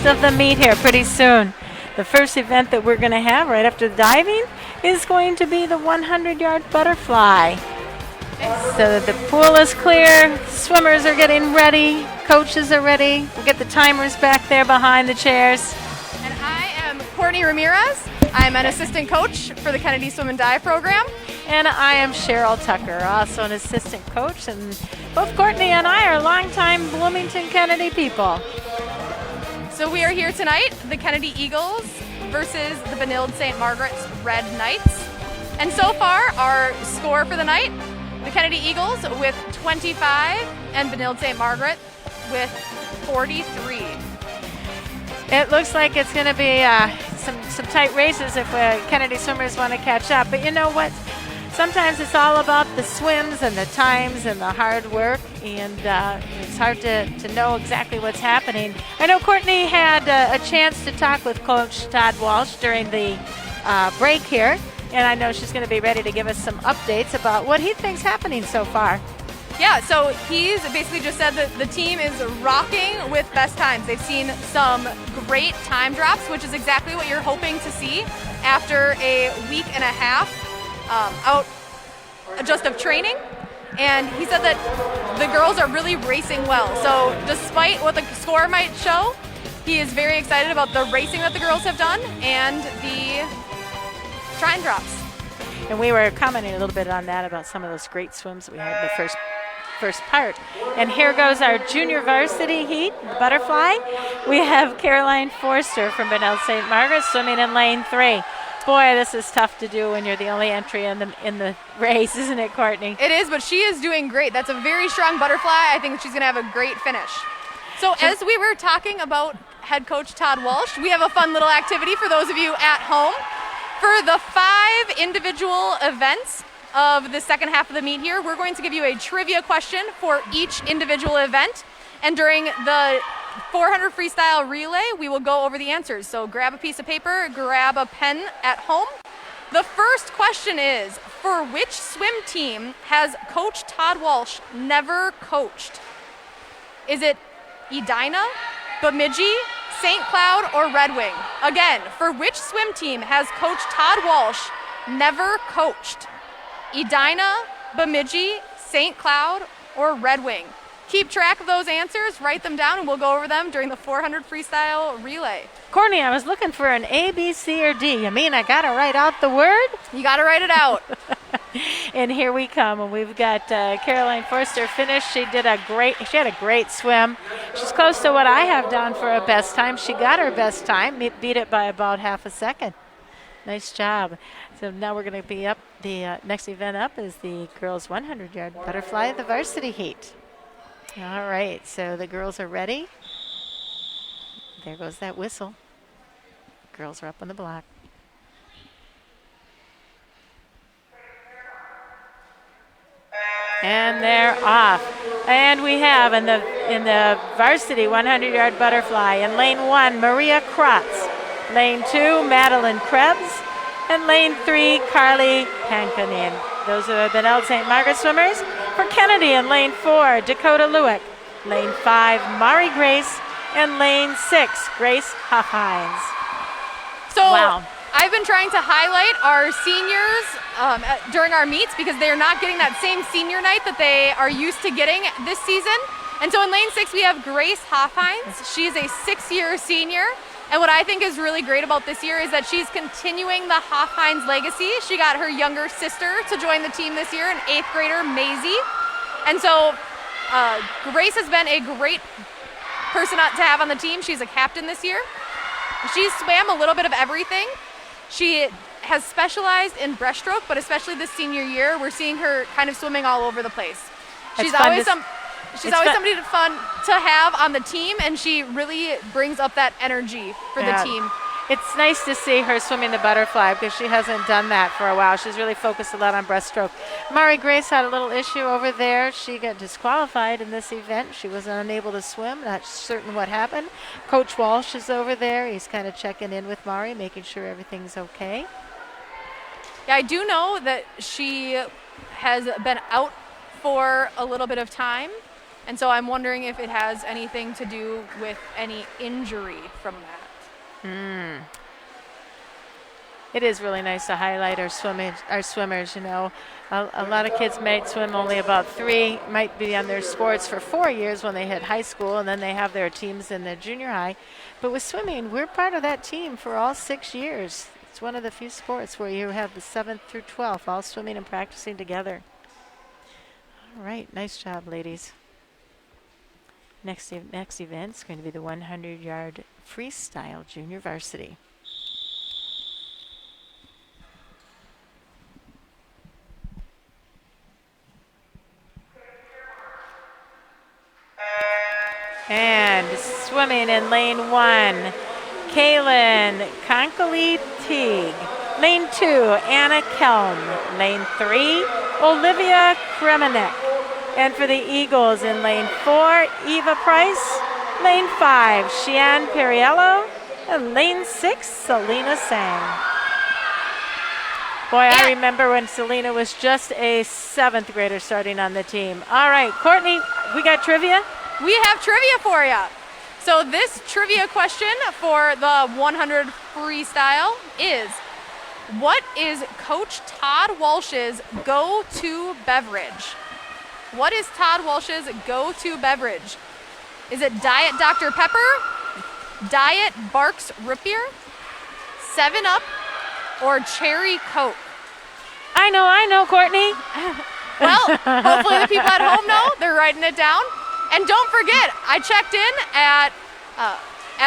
of the meet here pretty soon. The first event that we're going to have right after the diving is going to be the 100-yard butterfly. So the pool is clear, swimmers are getting ready, coaches are ready. We'll get the timers back there behind the chairs. And I am Courtney Ramirez. I'm an assistant coach for the Kennedy Swim and Dive program. And I am Cheryl Tucker, also an assistant coach. And both Courtney and I are longtime Bloomington Kennedy people. So we are here tonight, the Kennedy Eagles versus the Benilde St. Margaret's Red Knights. And so far, our score for the night, the Kennedy Eagles with 25 and Benilde St. Margaret with 43. It looks like it's going to be some tight races if Kennedy swimmers want to catch up. But you know what? Sometimes it's all about the swims and the times and the hard work, and it's hard to know exactly what's happening. I know Courtney had a chance to talk with Coach Todd Walsh during the break here, and I know she's going to be ready to give us some updates about what he thinks happening so far. Yeah, so he's basically just said that the team is rocking with best times. They've seen some great time drops, which is exactly what you're hoping to see after a week and a half out just of training. And he said that the girls are really racing well. So despite what the score might show, he is very excited about the racing that the girls have done and the time drops. And we were commenting a little bit on that, about some of those great swims that we had in the first part. And here goes our junior varsity heat, the butterfly. We have Caroline Forster from Benilde St. Margaret swimming in lane 3. Boy, this is tough to do when you're the only entry in the race, isn't it, Courtney? It is, but she is doing great. That's a very strong butterfly. I think she's going to have a great finish. So as we were talking about head coach Todd Walsh, we have a fun little activity for those of you at home. For the 5 individual events of the second half of the meet here, we're going to give you a trivia question for each individual event. And during the 400 freestyle relay, we will go over the answers. So grab a piece of paper, grab a pen at home. The first question is, for which swim team has Coach Todd Walsh never coached? Is it Edina, Bemidji, St. Cloud, or Red Wing? Again, for which swim team has Coach Todd Walsh never coached? Edina, Bemidji, St. Cloud, or Red Wing? Keep track of those answers, write them down, and we'll go over them during the 400 freestyle relay. Courtney, I was looking for an A, B, C, or D. You mean I got to write out the word? You got to write it out. And here we come, and we've got Caroline Forster finished. She had a great swim. She's close to what I have down for a best time. She got her best time, beat it by about half a second. Nice job. So now we're going to be up. The next event up is the girls' 100-yard butterfly, the varsity heat. All right, so the girls are ready. There goes that whistle. Girls are up on the block. And they're off. And we have in the varsity 100-yard butterfly in lane 1, Maria Kratz. Lane 2, Madeline Krebs. And lane 3, Carly Pankanin. Those are the Benilde St. Margaret swimmers. For Kennedy in lane 4, Dakota Lewick. Lane 5, Mari Grace. And lane 6, Grace Huffhines. So wow. I've been trying to highlight our seniors during our meets because they're not getting that same senior night that they are used to getting this season. And so in lane 6, we have Grace Huffhines. She's a 6-year senior. And what I think is really great about this year is that she's continuing the Huffhines legacy. She got her younger sister to join the team this year, an 8th grader, Maisie. And so Grace has been a great person to have on the team. She's a captain this year. She's swam a little bit of everything. She has specialized in breaststroke, but especially this senior year, we're seeing her kind of swimming all over the place. She's always somebody fun to have on the team, and she really brings up that energy for the team. It's nice to see her swimming the butterfly because she hasn't done that for a while. She's really focused a lot on breaststroke. Mari Grace had a little issue over there. She got disqualified in this event. She was unable to swim. Not certain what happened. Coach Walsh is over there. He's kind of checking in with Mari, making sure everything's okay. Yeah, I do know that she has been out for a little bit of time. And so I'm wondering if it has anything to do with any injury from that. It is really nice to highlight our swimmers. You know, a lot of kids might swim only about 3, might be on their sports for 4 years when they hit high school, and then they have their teams in the junior high. But with swimming, we're part of that team for all 6 years. It's one of the few sports where you have the 7th through 12th all swimming and practicing together. All right, nice job, ladies. Next event is going to be the 100-yard freestyle junior varsity. And swimming in lane 1, Kaylin Conkely Teague. Lane 2, Anna Kelm. Lane 3, Olivia Kremenek. And for the Eagles in lane 4, Eva Price. Lane 5, Shian Periello. And lane 6, Selena Sang. Boy, I remember when Selena was just a 7th grader starting on the team. All right, Courtney, we got trivia? We have trivia for you. So this trivia question for the 100 freestyle is, what is Coach Todd Walsh's go-to beverage? What is Todd Walsh's go-to beverage? Is it Diet Dr. Pepper, Diet Barks Root Beer, 7-Up, or Cherry Coke? I know, Courtney. Well, hopefully the people at home know. They're writing it down. And don't forget, I checked in at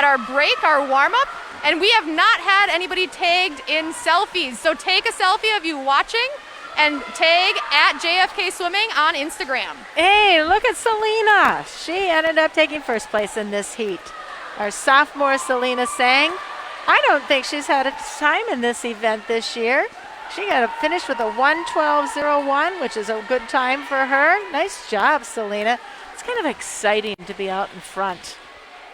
our break, our warm-up, and we have not had anybody tagged in selfies. So take a selfie of you watching and tag at JFK Swimming on Instagram. Hey, look at Selena. She ended up taking first place in this heat. Our sophomore Selena Sang. I don't think she's had a time in this event this year. She got to finish with a 1:12.01, which is a good time for her. Nice job, Selena. It's kind of exciting to be out in front.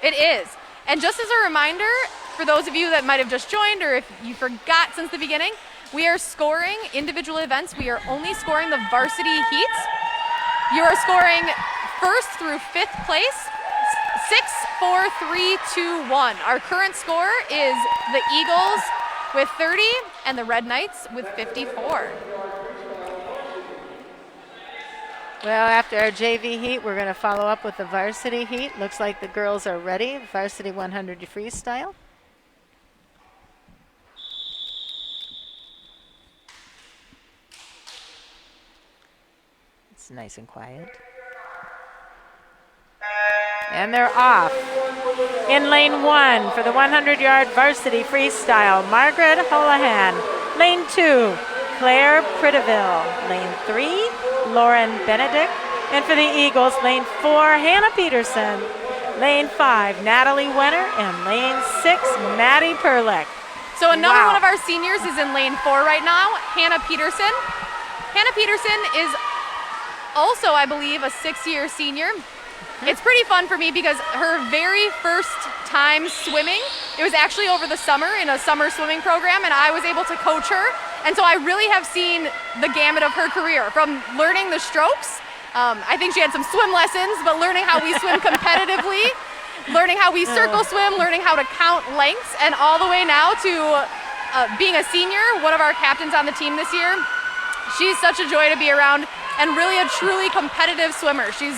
It is. And just as a reminder, for those of you that might have just joined or if you forgot since the beginning, we are scoring individual events. We are only scoring the varsity heats. You are scoring 1st through 5th place, 6, 4, 3, 2, 1. Our current score is the Eagles with 30 and the Red Knights with 54. Well, after our JV heat, we're going to follow up with the varsity heat. Looks like the girls are ready. Varsity 100 freestyle. It's nice and quiet. And they're off. In lane 1 for the 100-yard varsity freestyle, Margaret Holohan. Lane 2, Claire Priteville. Lane 3, Lauren Benedict. And for the Eagles, lane 4, Hannah Peterson. Lane 5, Natalie Wenner. And lane 6, Maddie Perlick. So another one of our seniors is in lane 4 right now, Hannah Peterson. Hannah Peterson is also, I believe, a 6-year senior. It's pretty fun for me because her very first time swimming, it was actually over the summer in a summer swimming program, and I was able to coach her. And so I really have seen the gamut of her career, from learning the strokes. I think she had some swim lessons, but learning how we swim competitively, learning how we circle swim, learning how to count lengths, and all the way now to being a senior, one of our captains on the team this year. She's such a joy to be around and really a truly competitive swimmer. She's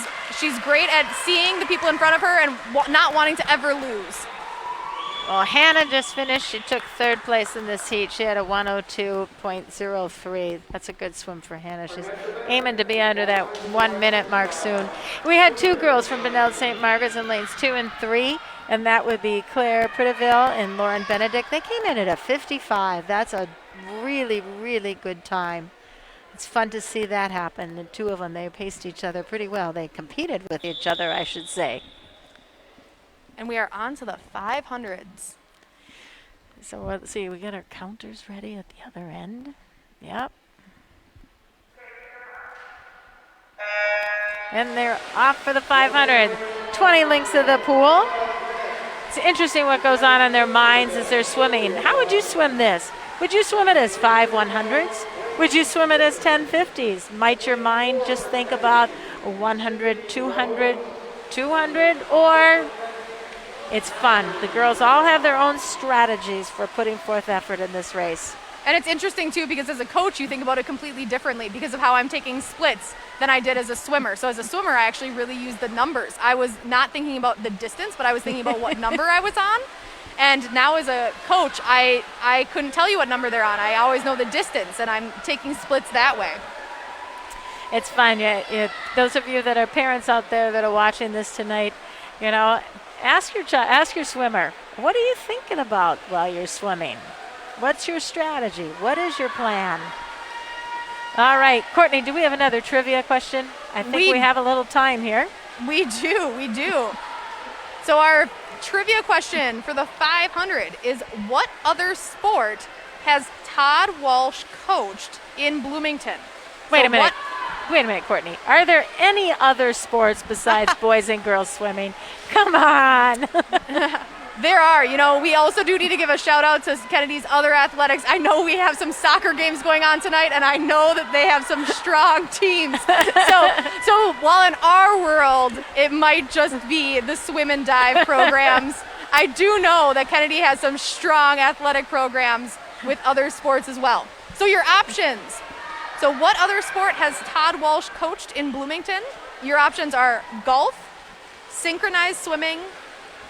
great at seeing the people in front of her and not wanting to ever lose. Well, Hannah just finished. She took 3rd place in this heat. She had a 1:02.03. That's a good swim for Hannah. She's aiming to be under that 1-minute mark soon. We had 2 girls from Benilde St. Margaret's in lanes 2 and 3, and that would be Claire Priteville and Lauren Benedict. They came in at a 55. That's a really, really good time. It's fun to see that happen. The 2 of them, they paced each other pretty well. They competed with each other, I should say. And we are on to the 500s. So let's see, we got our counters ready at the other end. Yep. And they're off for the 500. 20 links to the pool. It's interesting what goes on in their minds as they're swimming. How would you swim this? Would you swim it as 5 100s? Would you swim it as 10 50s? Might your mind just think about, 100, 200, 200, or it's fun. The girls all have their own strategies for putting forth effort in this race. And it's interesting too because as a coach you think about it completely differently because of how I'm taking splits than I did as a swimmer. So as a swimmer I actually really used the numbers. I was not thinking about the distance, but I was thinking about what number I was on. And now as a coach I couldn't tell you what number they're on. I always know the distance and I'm taking splits that way. It's fun. Those of you that are parents out there that are watching this tonight, ask your swimmer, what are you thinking about while you're swimming? What's your strategy? What is your plan? All right, Courtney, do we have another trivia question? I think we have a little time here. We do. So our trivia question for the 500 is, what other sport has Todd Walsh coached in Bloomington? Wait a minute, Courtney. Are there any other sports besides boys and girls swimming? Come on. There are. We also do need to give a shout out to Kennedy's other athletics. I know we have some soccer games going on tonight, and I know that they have some strong teams. So while in our world, it might just be the swim and dive programs, I do know that Kennedy has some strong athletic programs with other sports as well. So your options. So what other sport has Todd Walsh coached in Bloomington? Your options are golf, synchronized swimming,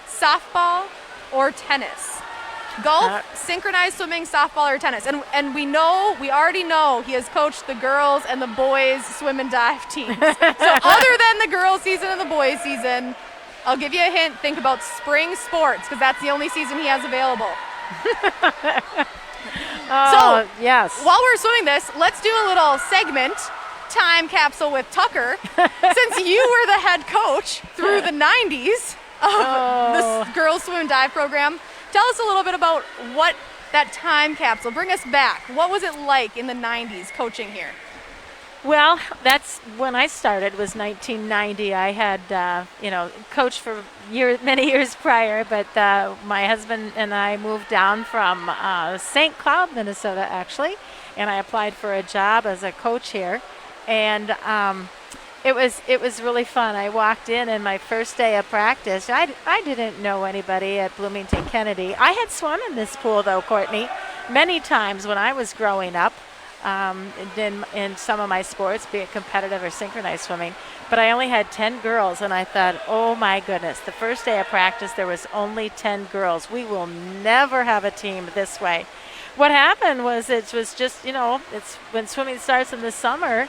softball, or tennis. Golf, synchronized swimming, softball, or tennis. And we already know he has coached the girls and the boys swim and dive teams. So other than the girls season and the boys season, I'll give you a hint, think about spring sports because that's the only season he has available. Yes. While we're swimming this, let's do a little segment, time capsule with Tucker. Since you were the head coach through the 90s of this girls swim and dive program, tell us a little bit about what that time capsule, bring us back. What was it like in the 90s coaching here? Well, that's when I started, was 1990. I had, coached for many years prior, but my husband and I moved down from St. Cloud, Minnesota, actually, and I applied for a job as a coach here, and it was really fun. I walked in my first day of practice, I didn't know anybody at Bloomington Kennedy. I had swum in this pool, though, Courtney, many times when I was growing up. In some of my sports, be it competitive or synchronized swimming, but I only had 10 girls, and I thought, oh my goodness, the first day of practice there was only 10 girls. We will never have a team this way. What happened was it was just, it's when swimming starts in the summer,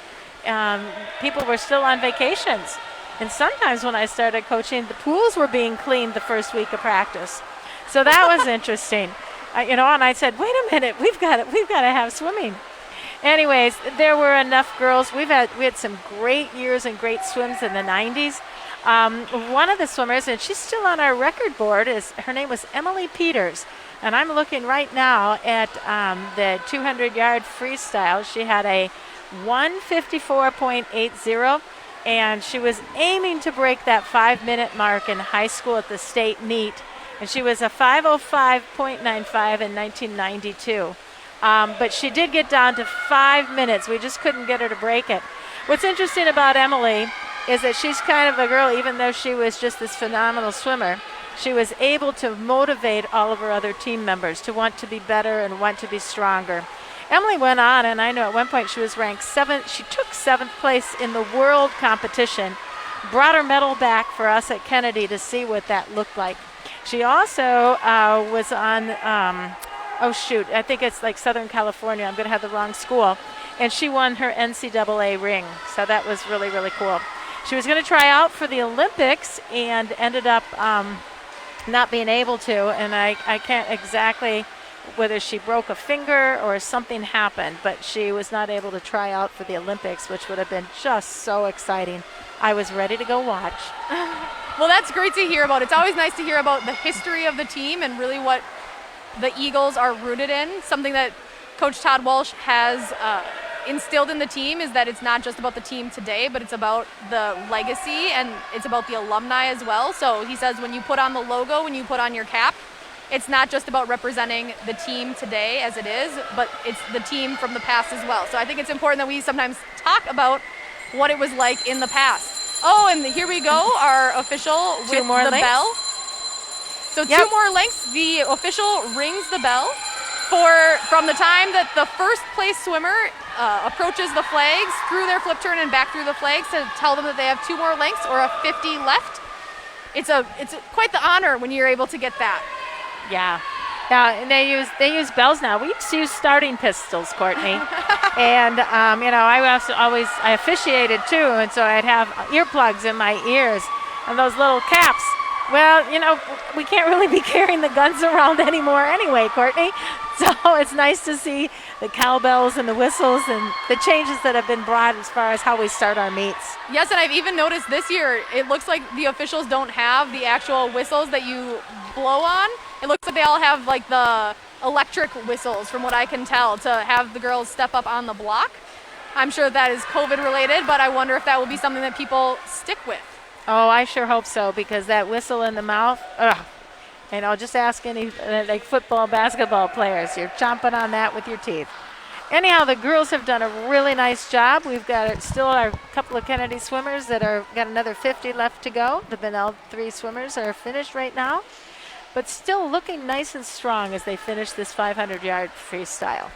people were still on vacations, and sometimes when I started coaching, the pools were being cleaned the first week of practice, so that was interesting. And I said, wait a minute, we've got to have swimming. Anyways, there were enough girls. We had some great years and great swims in the 90s. One of the swimmers, and she's still on our record board, her name was Emily Peters. And I'm looking right now at the 200-yard freestyle. She had a 1:54.80, and she was aiming to break that 5-minute mark in high school at the state meet. And she was a 5:05.95 in 1992. But she did get down to 5 minutes. We just couldn't get her to break it. What's interesting about Emily is that she's kind of a girl, even though she was just this phenomenal swimmer, she was able to motivate all of her other team members to want to be better and want to be stronger. Emily went on, and I know at one point she was ranked 7th. She took 7th place in the world competition, brought her medal back for us at Kennedy to see what that looked like. She also was on... I think it's like Southern California. I'm going to have the wrong school. And she won her NCAA ring. So that was really, really cool. She was going to try out for the Olympics and ended up not being able to. And I can't exactly whether she broke a finger or something happened, but she was not able to try out for the Olympics, which would have been just so exciting. I was ready to go watch. Well, that's great to hear about. It's always nice to hear about the history of the team and really what the Eagles are rooted in. Something that Coach Todd Walsh has instilled in the team is that it's not just about the team today, but it's about the legacy and it's about the alumni as well. So he says when you put on the logo, when you put on your cap, it's not just about representing the team today as it is, but it's the team from the past as well. So I think it's important that we sometimes talk about what it was like in the past. Oh, and here we go, our official with Two more the links. bell. So Yep. 2 more links. The official rings the bell from the time that the first place swimmer approaches the flags through their flip turn and back through the flags to tell them that they have 2 more links or a 50 left. It's quite the honor when you're able to get that. Yeah. Yeah, and they use bells now. We used to use starting pistols, Courtney. And I officiated too, and so I'd have earplugs in my ears and those little caps. Well, we can't really be carrying the guns around anymore anyway, Courtney. So it's nice to see the cowbells and the whistles and the changes that have been brought as far as how we start our meets. Yes, and I've even noticed this year, it looks like the officials don't have the actual whistles that you blow on. It looks like they all have like the electric whistles, from what I can tell, to have the girls step up on the block. I'm sure that is COVID related, but I wonder if that will be something that people stick with. Oh, I sure hope so, because that whistle in the mouth, just ask any like football, basketball players. You're chomping on that with your teeth. Anyhow, the girls have done a really nice job. We've got still our couple of Kennedy swimmers that got another 50 left to go. The Benilde 3 swimmers are finished right now, but still looking nice and strong as they finish this 500-yard freestyle.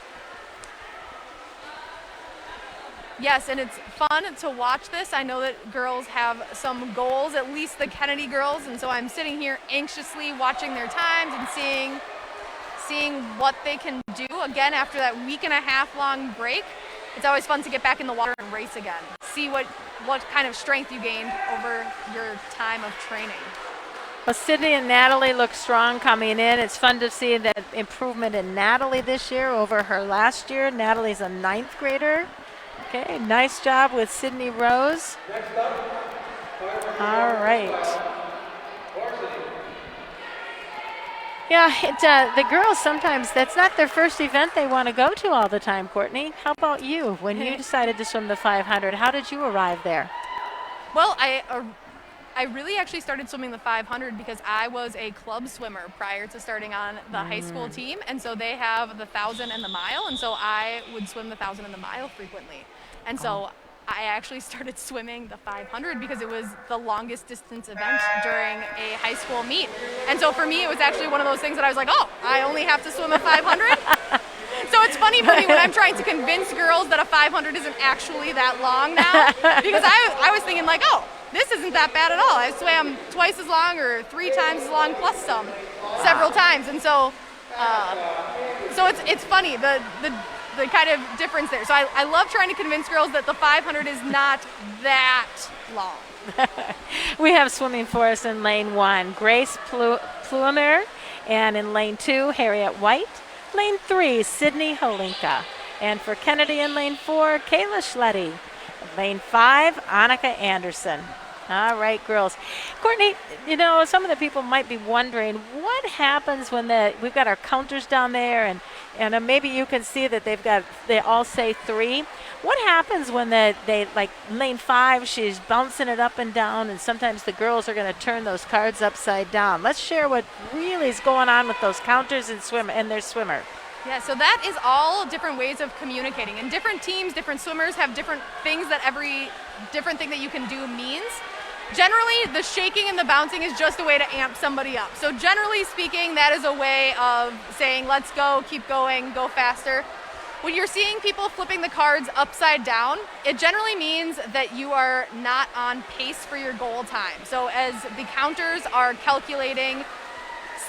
Yes, and it's fun to watch this. I know that girls have some goals, at least the Kennedy girls, and so I'm sitting here anxiously watching their times and seeing what they can do again after that week and a half long break. It's always fun to get back in the water and race again. See what kind of strength you gained over your time of training. Well, Sydney and Natalie look strong coming in. It's fun to see that improvement in Natalie this year over her last year. Natalie's a 9th grader. Okay, nice job with Sydney Rose. All right. Yeah, the girls sometimes, that's not their first event they want to go to all the time, Courtney. How about you? When you decided to swim the 500, how did you arrive there? Well, I really actually started swimming the 500 because I was a club swimmer prior to starting on the high school team, and so they have the 1,000 and the mile, and so I would swim the 1,000 and the mile frequently. And so I actually started swimming the 500 because it was the longest distance event during a high school meet. And so for me, it was actually one of those things that I was like, oh, I only have to swim a 500? So it's funny for me when I'm trying to convince girls that a 500 isn't actually that long now, because I was thinking like, oh, this isn't that bad at all. I swam twice as long or 3 times as long plus some several times. And so it's funny, the kind of difference there. So I love trying to convince girls that the 500 is not that long. We have swimming for us in lane 1, Grace Plumer, and in lane 2, Harriet White. Lane 3, Sydney Holinka. And for Kennedy in lane 4, Kayla Schletty. Lane 5, Annika Anderson. All right, girls. Courtney, some of the people might be wondering what happens when we've got our counters down there, and maybe you can see that they all say 3. What happens when they like lane 5? She's bouncing it up and down, and sometimes the girls are going to turn those cards upside down. Let's share what really is going on with those counters and their swimmer. Yeah, so that is all different ways of communicating. And different teams, different swimmers have different things that every different thing that you can do means. Generally, the shaking and the bouncing is just a way to amp somebody up. So generally speaking, that is a way of saying, let's go, keep going, go faster. When you're seeing people flipping the cards upside down, it generally means that you are not on pace for your goal time. So as the counters are calculating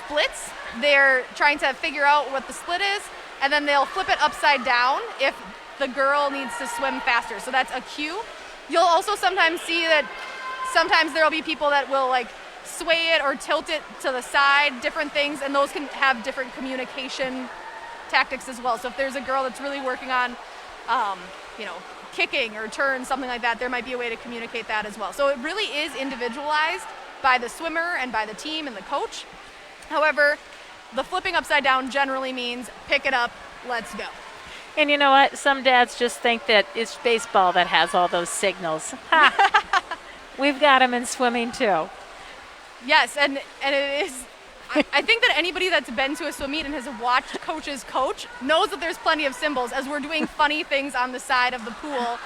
splits, they're trying to figure out what the split is, and then they'll flip it upside down if the girl needs to swim faster. So that's a cue. You'll also sometimes see that sometimes there'll be people that will like sway it or tilt it to the side, different things, and those can have different communication tactics as well. So if there's a girl that's really working on, kicking or turns, something like that, there might be a way to communicate that as well. So it really is individualized by the swimmer and by the team and the coach. However, the flipping upside down generally means pick it up, let's go. And you know what? Some dads just think that it's baseball that has all those signals. Ha! We've got them in swimming too. Yes, and it is. I think that anybody that's been to a swim meet and has watched coaches coach knows that there's plenty of symbols as we're doing funny things on the side of the pool.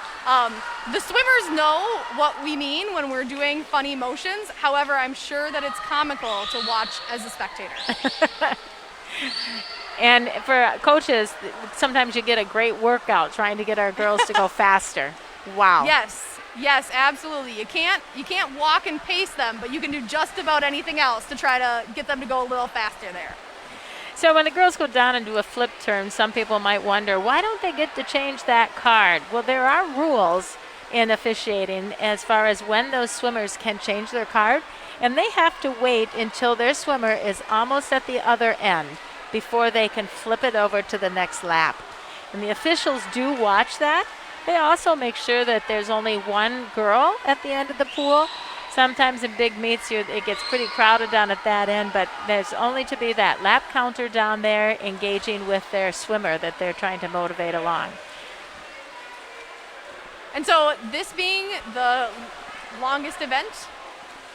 The swimmers know what we mean when we're doing funny motions. However, I'm sure that it's comical to watch as a spectator. And for coaches, sometimes you get a great workout trying to get our girls to go faster. Wow. Yes, absolutely. You can't walk and pace them, but you can do just about anything else to try to get them to go a little faster there. So when the girls go down and do a flip turn, some people might wonder, why don't they get to change that card? Well, there are rules in officiating as far as when those swimmers can change their card, and they have to wait until their swimmer is almost at the other end before they can flip it over to the next lap. And the officials do watch that. They also make sure that there's only one girl at the end of the pool. Sometimes in big meets, it gets pretty crowded down at that end, but there's only to be that lap counter down there engaging with their swimmer that they're trying to motivate along. And so this being the longest event,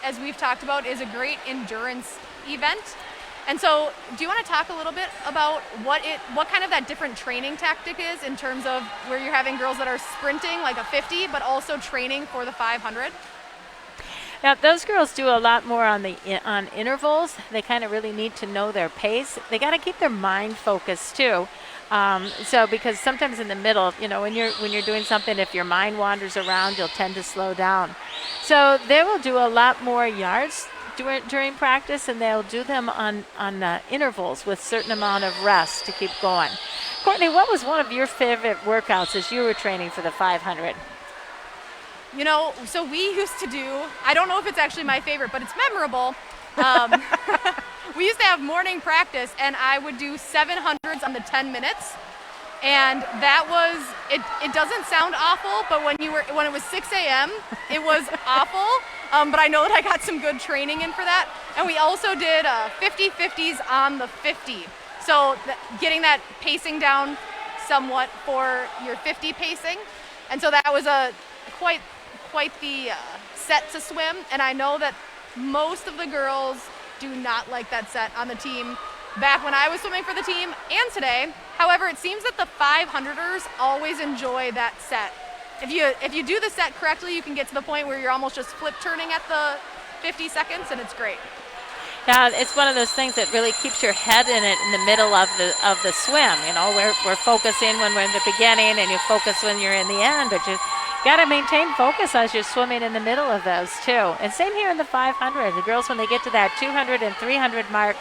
as we've talked about, is a great endurance event. And so do you want to talk a little bit about what kind of that different training tactic is in terms of where you're having girls that are sprinting like a 50, but also training for the 500? Now, those girls do a lot more on intervals. They kind of really need to know their pace. They got to keep their mind focused too. So because sometimes in the middle, when you're doing something, if your mind wanders around, you'll tend to slow down. So they will do a lot more yards during practice, and they'll do them on intervals with certain amount of rest to keep going. Courtney, what was one of your favorite workouts as you were training for the 500? So we used to do, I don't know if it's actually my favorite, but it's memorable. We used to have morning practice, and I would do 700s on the 10 minutes. And that was, it doesn't sound awful, but when it was 6 a.m., it was awful. But I know that I got some good training in for that. And we also did 50-50s on the 50. So getting that pacing down somewhat for your 50 pacing. And so that was quite the set to swim. And I know that most of the girls do not like that set on the team back when I was swimming for the team and today. However, it seems that the 500ers always enjoy that set. If you do the set correctly, you can get to the point where you're almost just flip turning at the 50 seconds, and it's great. Yeah, it's one of those things that really keeps your head in it in the middle of the swim. We're focusing when we're in the beginning, and you focus when you're in the end, but you got to maintain focus as you're swimming in the middle of those too. And same here in the 500. The girls, when they get to that 200 and 300 mark,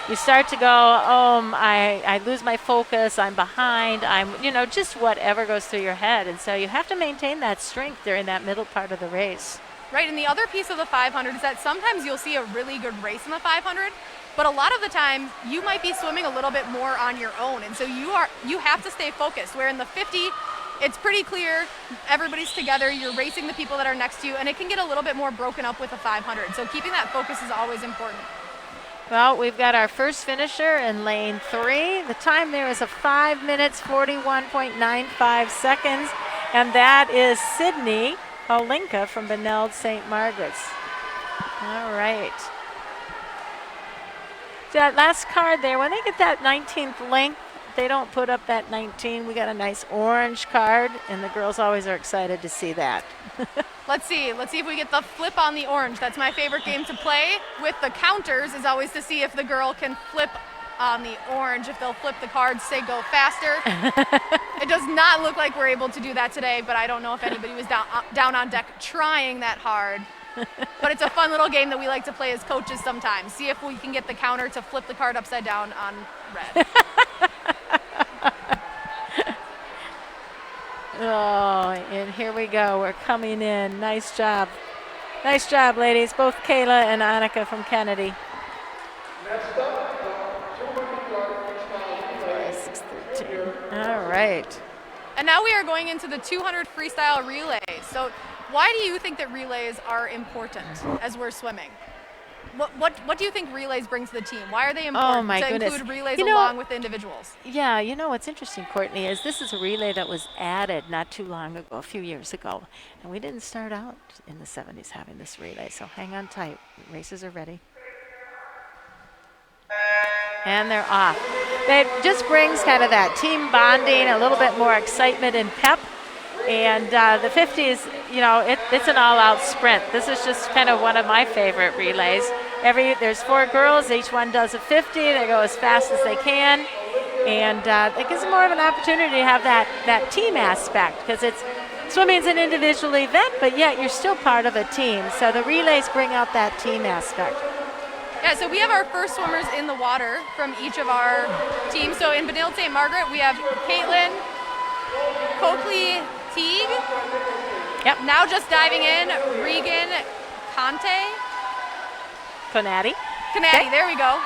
you start to go, I lose my focus, I'm behind, just whatever goes through your head. And so you have to maintain that strength during that middle part of the race. Right, and the other piece of the 500 is that sometimes you'll see a really good race in the 500, but a lot of the time you might be swimming a little bit more on your own. And so you have to stay focused, where in the 50, it's pretty clear, everybody's together, you're racing the people that are next to you, and it can get a little bit more broken up with the 500. So keeping that focus is always important. Well, we've got our first finisher in lane 3. The time there is 5 minutes, 41.95 seconds, and that is Sydney Holinka from Benilde St. Margaret's. All right. That last card there, when they get that 19th length, they don't put up that 19. We got a nice orange card, and the girls always are excited to see that. Let's see if we get the flip on the orange. That's my favorite game to play with the counters, is always to see if the girl can flip on the orange, if they'll flip the cards, say go faster. It does not look like we're able to do that today, but I don't know if anybody was down on deck trying that hard. But it's a fun little game that we like to play as coaches sometimes. See if we can get the counter to flip the card upside down on red. Oh, and here we go. We're coming in. Nice job. Nice job, ladies. Both Kayla and Annika from Kennedy. Next up, 200 yard freestyle. All right. And now we are going into the 200 freestyle relay. So why do you think that relays are important as we're swimming? What do you think relays bring to the team? Why are they important to include relays along with the individuals? Yeah, what's interesting, Courtney, is this is a relay that was added not too long ago, a few years ago. And we didn't start out in the 70s having this relay, so hang on tight. Races are ready. And they're off. It just brings kind of that team bonding, a little bit more excitement and pep. And the 50s, you know, it's an all-out sprint. This is just kind of one of my favorite relays. There's 4 girls, each one does a 50. They go as fast as they can. And it gives them more of an opportunity to have that team aspect, because swimming's an individual event, but yet you're still part of a team. So the relays bring out that team aspect. Yeah, so we have our first swimmers in the water from each of our teams. So in Benilde St. Margaret, we have Caitlin, Coakley, Teague. Yep. Now just diving in, Regan, Conati. Okay. There we go.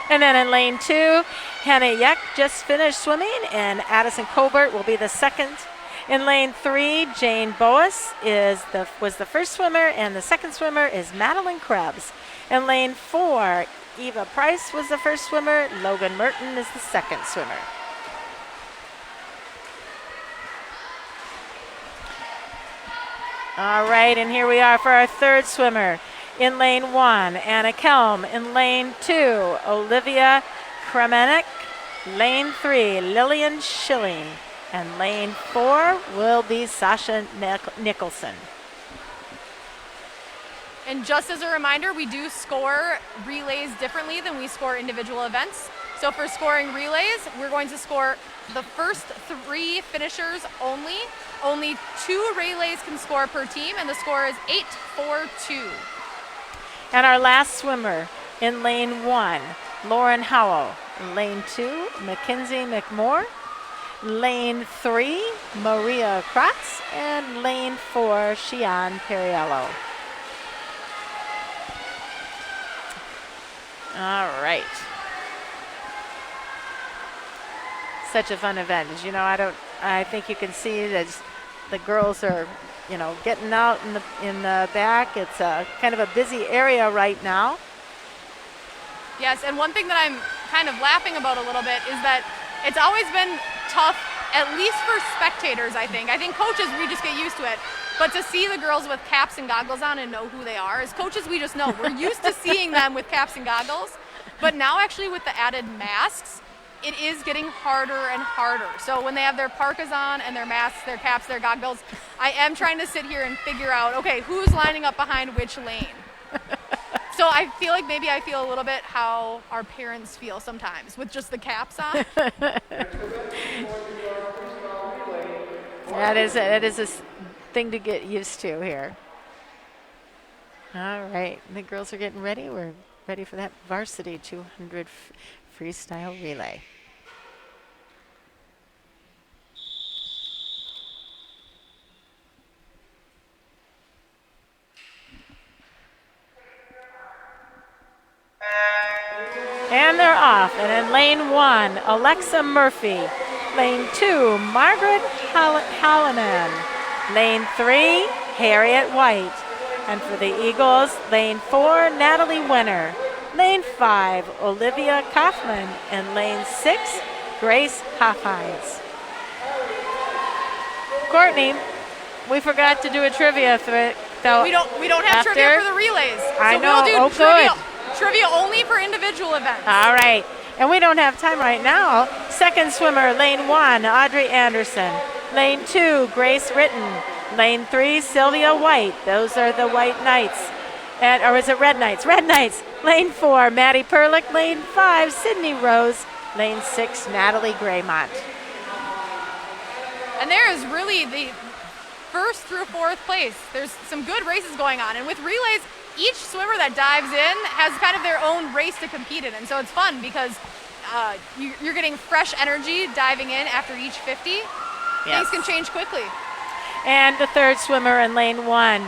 And then in lane 2, Hannah Yeck just finished swimming, and Addison Colbert will be the second. In lane 3, Jane Boas was the first swimmer, and the second swimmer is Madeline Krebs. In lane 4, Eva Price was the first swimmer. Logan Merton is the second swimmer. All right, and here we are for our third swimmer. In lane 1, Anna Kelm. In lane 2, Olivia Kremenek. Lane 3, Lillian Schilling. And lane 4 will be Sasha Nicholson. And just as a reminder, we do score relays differently than we score individual events. So for scoring relays, we're going to score the first 3 finishers only. Only 2 relays can score per team, and the score is 8-4-2. And our last swimmer in lane 1, Lauren Howell. Lane 2, Mackenzie McMore. Lane 3, Maria Kratz. And lane 4, Shian Periello. All right. Such a fun event. As you know, I think you can see that the girls are, you know, getting out in the back. It's a kind of a busy area right now. Yes, and one thing that I'm kind of laughing about a little bit is that it's always been tough, at least for spectators, I think. I think coaches, we just get used to it. But to see the girls with caps and goggles on and know who they are, as coaches, we just know. We're used to seeing them with caps and goggles. But now actually with the added masks, it is getting harder and harder. So when they have their parkas on and their masks, their caps, their goggles, I am trying to sit here and figure out, okay, who's lining up behind which lane? So I feel like maybe I feel a little bit how our parents feel sometimes with just the caps on. That is a thing to get used to here. All right, the girls are getting ready. We're ready for that varsity 200 freestyle relay. And they're off. And in lane 1, Alexa Murphy. Lane 2, Margaret Hallinan. Lane 3, Harriet White. And for the Eagles, lane 4, Natalie Winner. Lane 5, Olivia Kaufman. And lane 6, Grace Hoffhines. Courtney, we forgot to do a trivia though. We don't have trivia for the relays. I so know. We'll do good. Trivia only for individual events. All right. And we don't have time right now. Second swimmer, lane 1, Audrey Anderson. Lane 2, Grace Ritten. Lane 3, Sylvia White. Those are the White Knights. Or is it Red Knights? Red Knights. Lane 4, Maddie Perlick. Lane 5, Sydney Rose. Lane 6, Natalie Graymont. And there is really the first through fourth place. There's some good races going on. And with relays, each swimmer that dives in has kind of their own race to compete in. And so it's fun because you're getting fresh energy diving in after each 50. Yes. Things can change quickly. And the third swimmer in lane 1,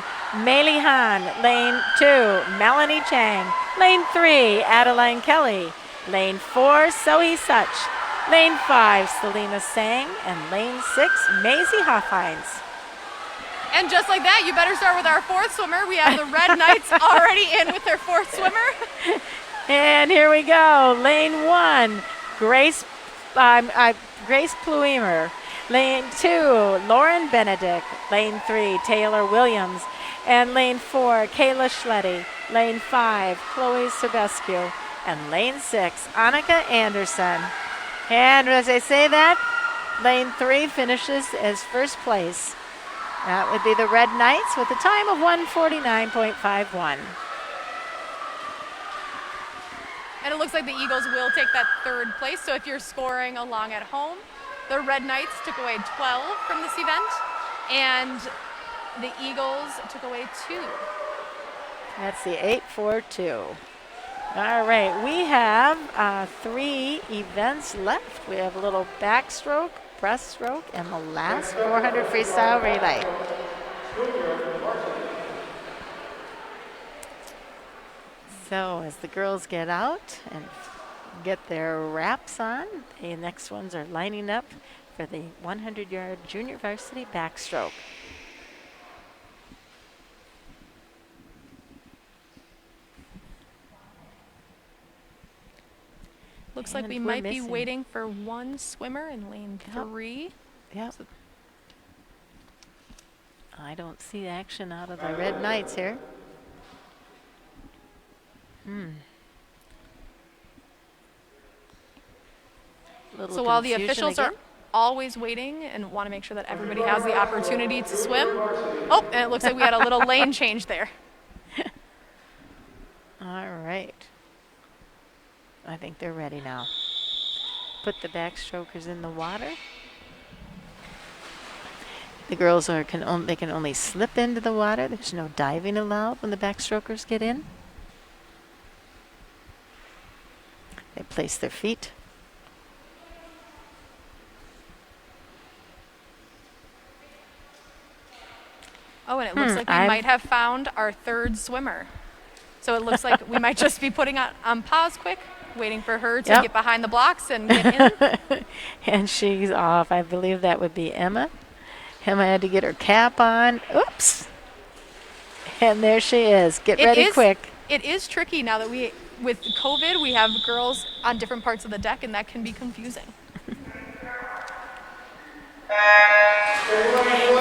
Meili Han. Lane 2, Melanie Chang. Lane 3, Adeline Kelly. Lane 4, Zoe Such. Lane 5, Selena Sang. And lane 6, Maisie Hoffhines. And just like that, you better start with our fourth swimmer. We have the Red Knights already in with their fourth swimmer. And here we go. Lane 1, Grace Pluimer. Lane 2, Lauren Benedict. Lane 3, Taylor Williams. And lane 4, Kayla Schletty. Lane 5, Chloe Serbescu. and lane 6, Annika Anderson. And as I say that, lane 3 finishes as first place. That would be the Red Knights with a time of 1:49.51. And it looks like the Eagles will take that third place. So if you're scoring along at home, the Red Knights took away 12 from this event, and the Eagles took away 2. That's the 8-4-2. All right, we have 3 events left. We have a little backstroke, breaststroke, and the last 400 freestyle relay. So as the girls get out and get their wraps on, the next ones are lining up for the 100-yard junior varsity backstroke. Looks like we might be waiting for one swimmer in lane 3. Yep. I don't see action out of the Red Knights here. So while the officials are always waiting and want to make sure that everybody has the opportunity to swim. Oh, and it looks like we had a little lane change there. All right. I think they're ready now. Put the backstrokers in the water. The girls they can only slip into the water. There's no diving allowed when the backstrokers get in. They place their feet. Oh, and it looks like we might have found our third swimmer. So it looks like we might just be putting on pause quick, waiting for her to get behind the blocks and get in. And she's off. I believe that would be Emma. Emma had to get her cap on. Oops. And there she is. Get ready quick. It is tricky now that with COVID, we have girls on different parts of the deck, and that can be confusing.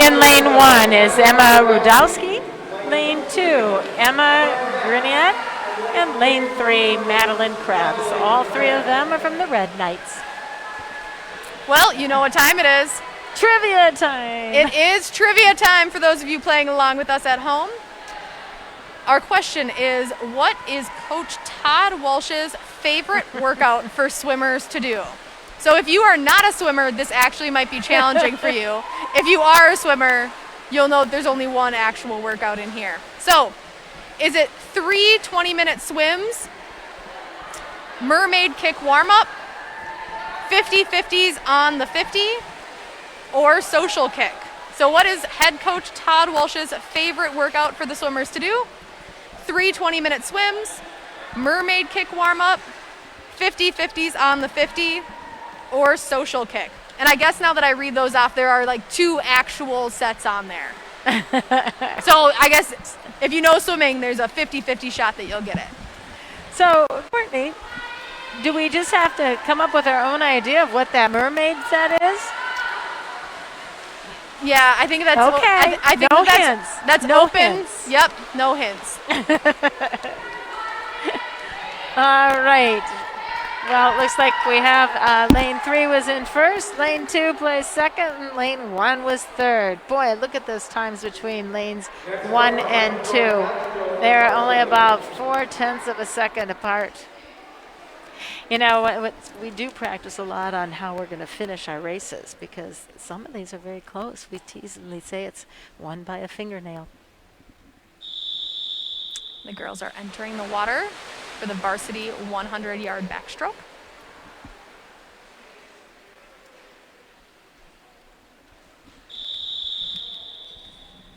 In lane 1 is Emma Rudowski. Lane 2, Emma Grenier. And lane 3, Madeline Krebs. All 3 of them are from the Red Knights. Well, you know what time it is. Trivia time. It is trivia time for those of you playing along with us at home. Our question is, what is Coach Todd Walsh's favorite workout for swimmers to do? So if you are not a swimmer, this actually might be challenging for you. If you are a swimmer, you'll know there's only one actual workout in here. So, is it 3 20-minute swims, mermaid kick warm-up, 50-50s on the 50, or social kick? So what is head coach Todd Walsh's favorite workout for the swimmers to do? 3 20-minute swims, mermaid kick warm-up, 50-50s on the 50, or social kick. And I guess now that I read those off, there are like 2 actual sets on there. So I guess if you know swimming, there's a 50-50 shot that you'll get it. So, Courtney, do we just have to come up with our own idea of what that mermaid set is? Yeah, I think that's okay. I think no that's, hints. That's no open. Hints. Yep, no hints. All right. Well, it looks like we have lane 3 was in first, lane 2 placed second, and lane 1 was third. Boy, look at those times between lanes 1 and 2. They're only about 0.4 of a second apart. You know, we do practice a lot on how we're going to finish our races because some of these are very close. We teasingly say it's won by a fingernail. The girls are entering the water for the varsity 100-yard backstroke.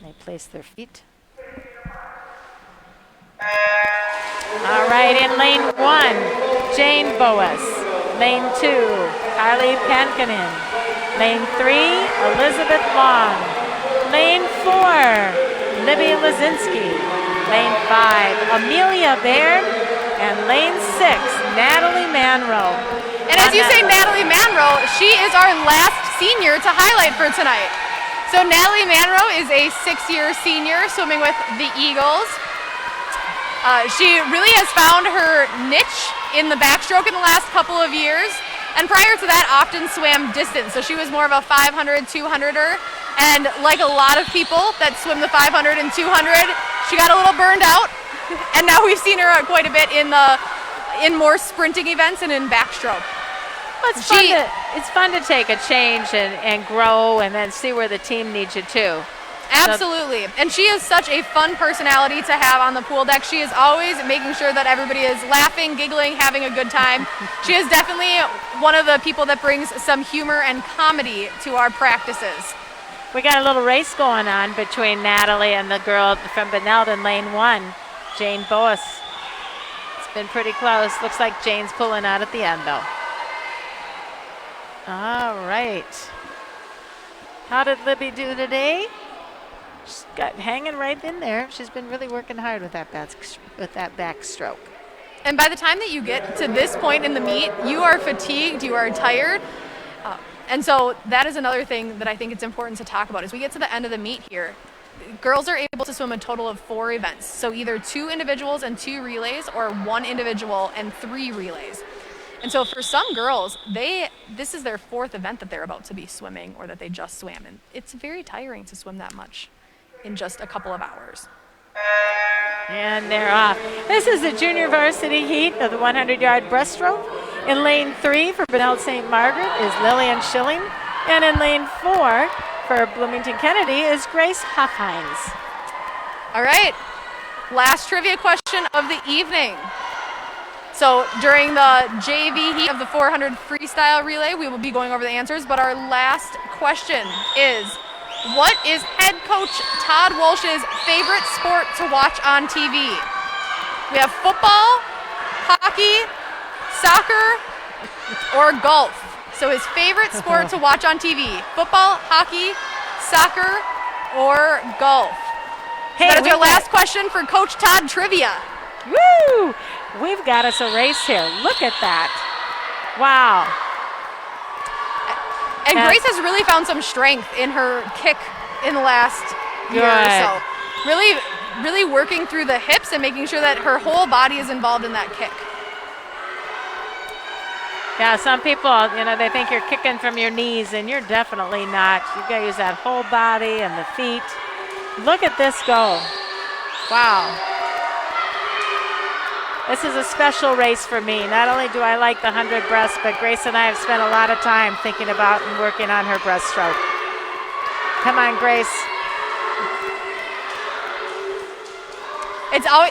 They place their feet. All right, in lane 1, Jane Boas. Lane 2, Kylie Pankinen. Lane 3, Elizabeth Long. Lane 4, Libby Lazinski. Lane 5, Amelia Baird. And lane 6, Natalie Manroe. And as you say Natalie Manroe, she is our last senior to highlight for tonight. So Natalie Manroe is a 6-year senior swimming with the Eagles. She really has found her niche in the backstroke in the last couple of years. And prior to that, often swam distance. So she was more of a 500, 200er. And like a lot of people that swim the 500 and 200, she got a little burned out. And now we've seen her quite a bit in more sprinting events and in backstroke. Well, it's fun to take a change and grow and then see where the team needs you too. Absolutely. And she is such a fun personality to have on the pool deck. She is always making sure that everybody is laughing, giggling, having a good time. She is definitely one of the people that brings some humor and comedy to our practices. We got a little race going on between Natalie and the girl from Benilde in lane 1, Jane Boas. It's been pretty close. Looks like Jane's pulling out at the end though. All right. How did Libby do today? She's got hanging right in there. She's been really working hard with that backstroke. And by the time that you get to this point in the meet, you are fatigued, you are tired. And so that is another thing that I think it's important to talk about. As we get to the end of the meet here, girls are able to swim a total of 4 events. So either 2 individuals and 2 relays, or 1 individual and 3 relays. And so for some girls, this is their 4th event that they're about to be swimming or that they just swam. And it's very tiring to swim that much in just a couple of hours. And they're off. This is the junior varsity heat of the 100-yard breaststroke. In lane 3 for Benilde St. Margaret is Lillian Schilling. And in lane 4 for Bloomington Kennedy is Grace Hoffhines. All right, last trivia question of the evening. So during the JV heat of the 400 freestyle relay, we will be going over the answers, but our last question is, what is head coach Todd Walsh's favorite sport to watch on TV? We have football, hockey, soccer, or golf. So his favorite sport to watch on TV, football, hockey, soccer, or golf. Hey, that is our last question for Coach Todd Trivia. Woo! We've got us a race here. Look at that. Wow. And Grace has really found some strength in her kick in the last year or so. Really working through the hips and making sure that her whole body is involved in that kick. Yeah, some people, they think you're kicking from your knees, and you're definitely not. You've got to use that whole body and the feet. Look at this go. Wow. This is a special race for me. Not only do I like the 100 breast, but Grace and I have spent a lot of time thinking about and working on her breaststroke. Come on, Grace.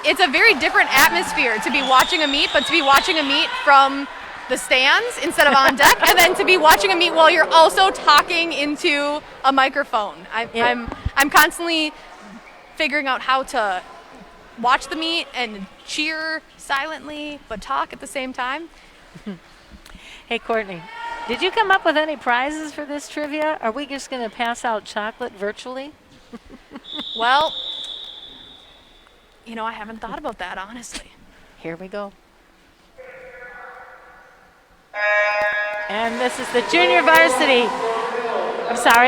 It's a very different atmosphere to be watching a meet, but to be watching a meet from the stands instead of on deck, and then to be watching a meet while you're also talking into a microphone. I'm constantly figuring out how to watch the meet and cheer silently, but talk at the same time. Hey, Courtney, did you come up with any prizes for this trivia? Are we just going to pass out chocolate virtually? Well, I haven't thought about that, honestly. Here we go. And this is the junior varsity.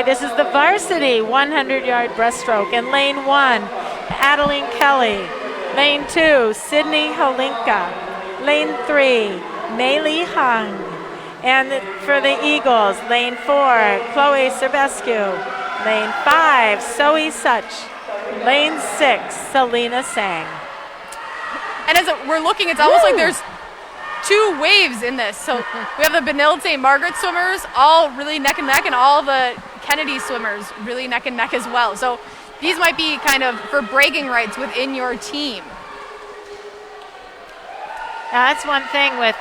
This is the varsity 100-yard breaststroke. In lane 1, Adeline Kelly. Lane 2, Sydney Holinka. Lane 3, Maylee Hung. And for the Eagles, lane 4, Chloe Serbescu. Lane 5, Zoe Such. Lane 6, Selena Sang. And as we're looking, it's almost like there's 2 waves in this. So we have the Benilde St. Margaret swimmers all really neck and neck, and all the Kennedy swimmers really neck and neck as well. So these might be kind of for bragging rights within your team. Now, that's one thing with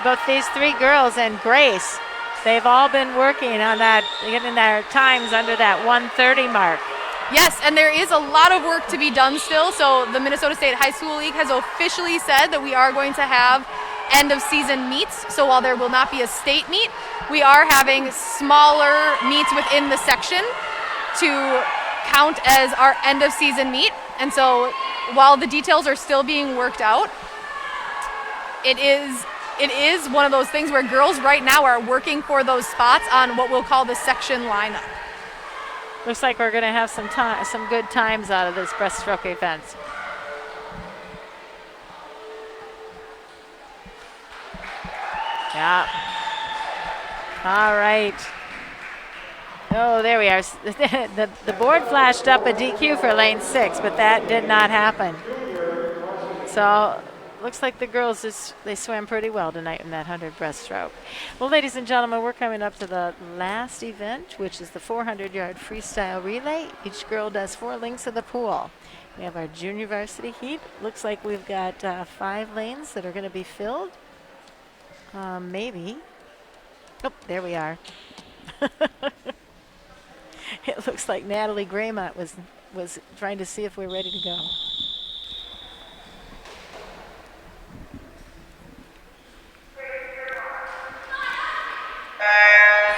both these 3 girls and Grace. They've all been working on that, getting their times under that 1:30 mark. Yes, and there is a lot of work to be done still. So the Minnesota State High School League has officially said that we are going to have end of season meets. So while there will not be a state meet, we are having smaller meets within the section to count as our end of season meet. And so while the details are still being worked out, it is one of those things where girls right now are working for those spots on what we'll call the section lineup. Looks like we're going to have some good times out of this breaststroke event. Yeah. All right. Oh, there we are. The board flashed up a DQ for lane 6, but that did not happen. So looks like the girls they swam pretty well tonight in that 100 breaststroke. Well, ladies and gentlemen, we're coming up to the last event, which is the 400-yard freestyle relay. Each girl does 4 lengths of the pool. We have our junior varsity heat. Looks like we've got 5 lanes that are going to be filled. Maybe. Oh, there we are. It looks like Natalie Graymont was trying to see if we're ready to go.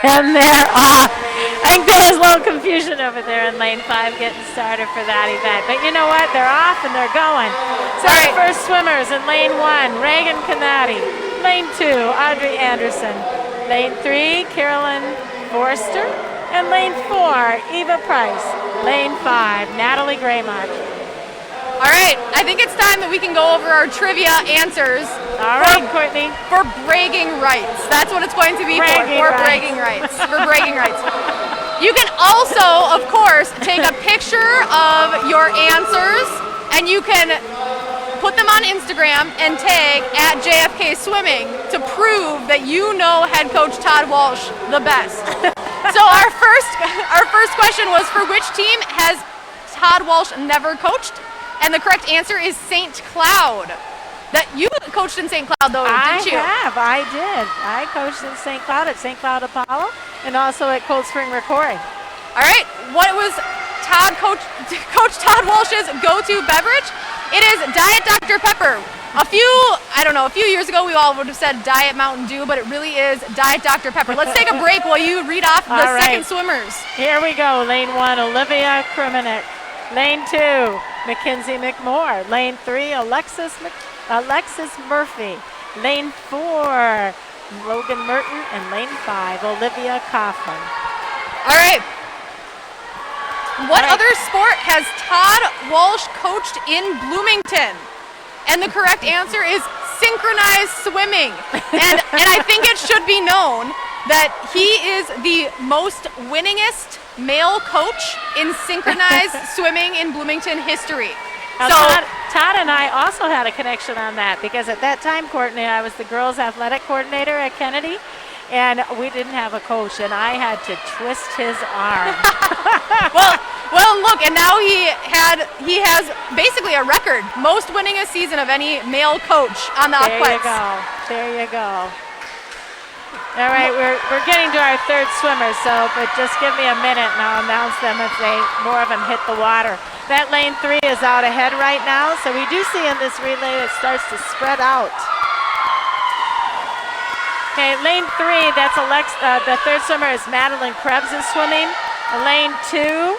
And they're off. I think there was a little confusion over there in lane 5 getting started for that event. But you know what? They're off and they're going. So our first swimmers in lane 1, Reagan Canati. Lane 2, Audrey Anderson. Lane 3, Carolyn Forster. And lane 4, Eva Price. Lane 5, Natalie Graymont. All right, I think it's time that we can go over our trivia answers. All right, Courtney. For bragging rights. That's what it's going to be for bragging rights. For bragging rights. You can also, of course, take a picture of your answers and you can put them on Instagram and tag at JFK Swimming to prove that you know head coach Todd Walsh the best. So our first question was, for which team has Todd Walsh never coached? And the correct answer is St. Cloud. That you coached in St. Cloud, though, didn't you? I did. I coached in St. Cloud at St. Cloud Apollo and also at Cold Spring Ricori. All right. What was Coach Todd Walsh's go-to beverage? It is Diet Dr. Pepper. A few years ago, we all would have said Diet Mountain Dew, but it really is Diet Dr. Pepper. Let's take a break while you read off the second swimmers. Here we go. Lane 1, Olivia Kriminek. Lane 2, Mackenzie McMore. Lane 3, Alexis Murphy. Lane 4, Logan Merton. And lane 5, Olivia Kaufman. All right. What other sport has Todd Walsh coached in Bloomington? And the correct answer is synchronized swimming. And I think it should be known that he is the most winningest male coach in synchronized swimming in Bloomington history. So Todd and I also had a connection on that, because at that time, Courtney, I was the girls athletic coordinator at Kennedy, and we didn't have a coach, and I had to twist his arm. Well, look, and now he has basically a record, most winningest season of any male coach on the Aquettes. There you go. All right, we're getting to our third swimmer, but just give me a minute and I'll announce them if more of them hit the water. That lane 3 is out ahead right now, so we do see in this relay it starts to spread out. Okay, lane 3, that's the third swimmer is Madeline Krebs is swimming. Lane 2,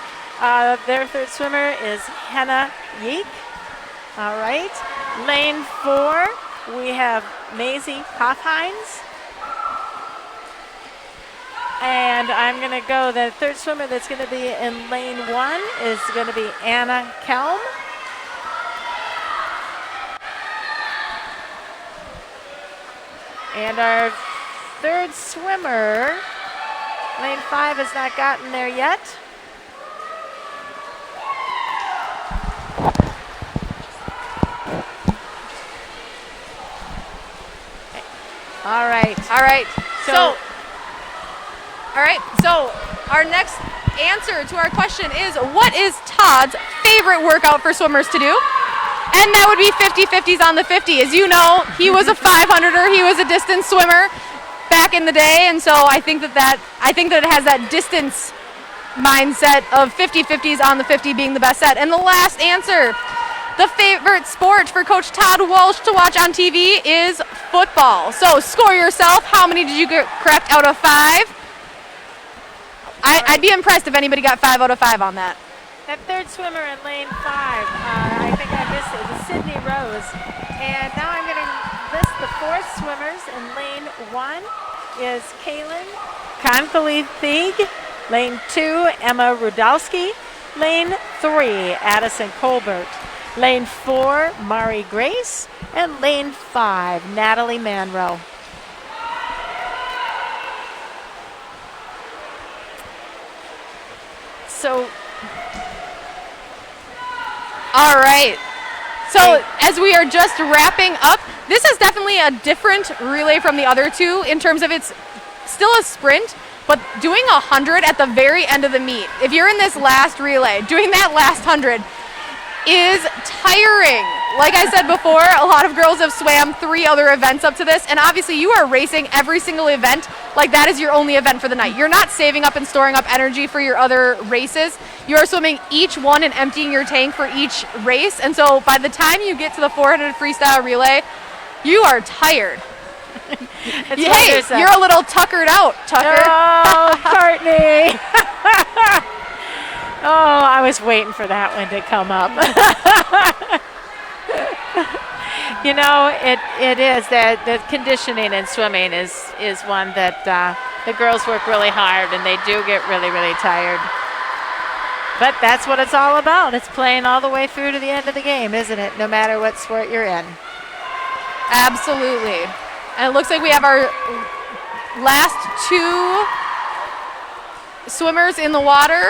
their third swimmer is Henna Yeek. All right. Lane 4, we have Maisie Hofheinz. And I'm going to go, the third swimmer that's going to be in lane 1 is going to be Anna Kelm. And our third swimmer, lane 5, has not gotten there yet. Okay. All right. So our next answer to our question is, what is Todd's favorite workout for swimmers to do? And that would be 50-50s on the 50. As you know, he was a 500er. He was a distance swimmer back in the day, and so I think that it has that distance mindset of 50-50s on the 50 being the best set. And the last answer, the favorite sport for Coach Todd Walsh to watch on TV is football. So score yourself. How many did you get correct out of 5? I'd be impressed if anybody got 5 out of 5 on that. That third swimmer in lane 5, I think I missed it, was Sydney Rose. And now I'm going to list the 4 swimmers. In lane 1 is Kaylin Concolly-Thieg. Lane 2, Emma Rudowski. Lane 3, Addison Colbert. Lane 4, Mari Grace. And lane 5, Natalie Manroe. So All right. So as we are just wrapping up, this is definitely a different relay from the other two in terms of it's still a sprint, but doing 100 at the very end of the meet, if you're in this last relay, doing that last 100 is tiring. Like I said before, a lot of girls have swam 3 other events up to this, and obviously you are racing every single event like that is your only event for the night. You're not saving up and storing up energy for your other races. You are swimming each one and emptying your tank for each race, and so by the time you get to the 400 freestyle relay, you are tired. Hey, you're a little tuckered out, Tucker. Oh, Courtney. Oh, I was waiting for that one to come up. You know, it is that the conditioning in swimming is one that the girls work really hard, and they do get really, really tired. But that's what it's all about. It's playing all the way through to the end of the game, isn't it? No matter what sport you're in. Absolutely. And it looks like we have our last 2 swimmers in the water.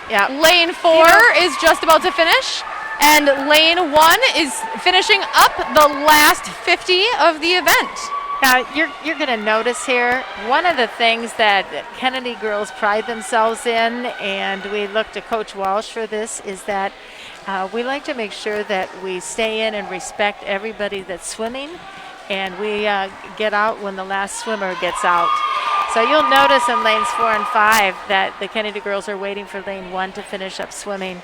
Yeah. Lane 4 is just about to finish, and lane 1 is finishing up the last 50 of the event. Now, you're going to notice here, one of the things that Kennedy girls pride themselves in, and we look to Coach Walsh for this, is that we like to make sure that we stay in and respect everybody that's swimming, and we get out when the last swimmer gets out. So you'll notice in lanes 4 and 5 that the Kennedy girls are waiting for lane 1 to finish up swimming.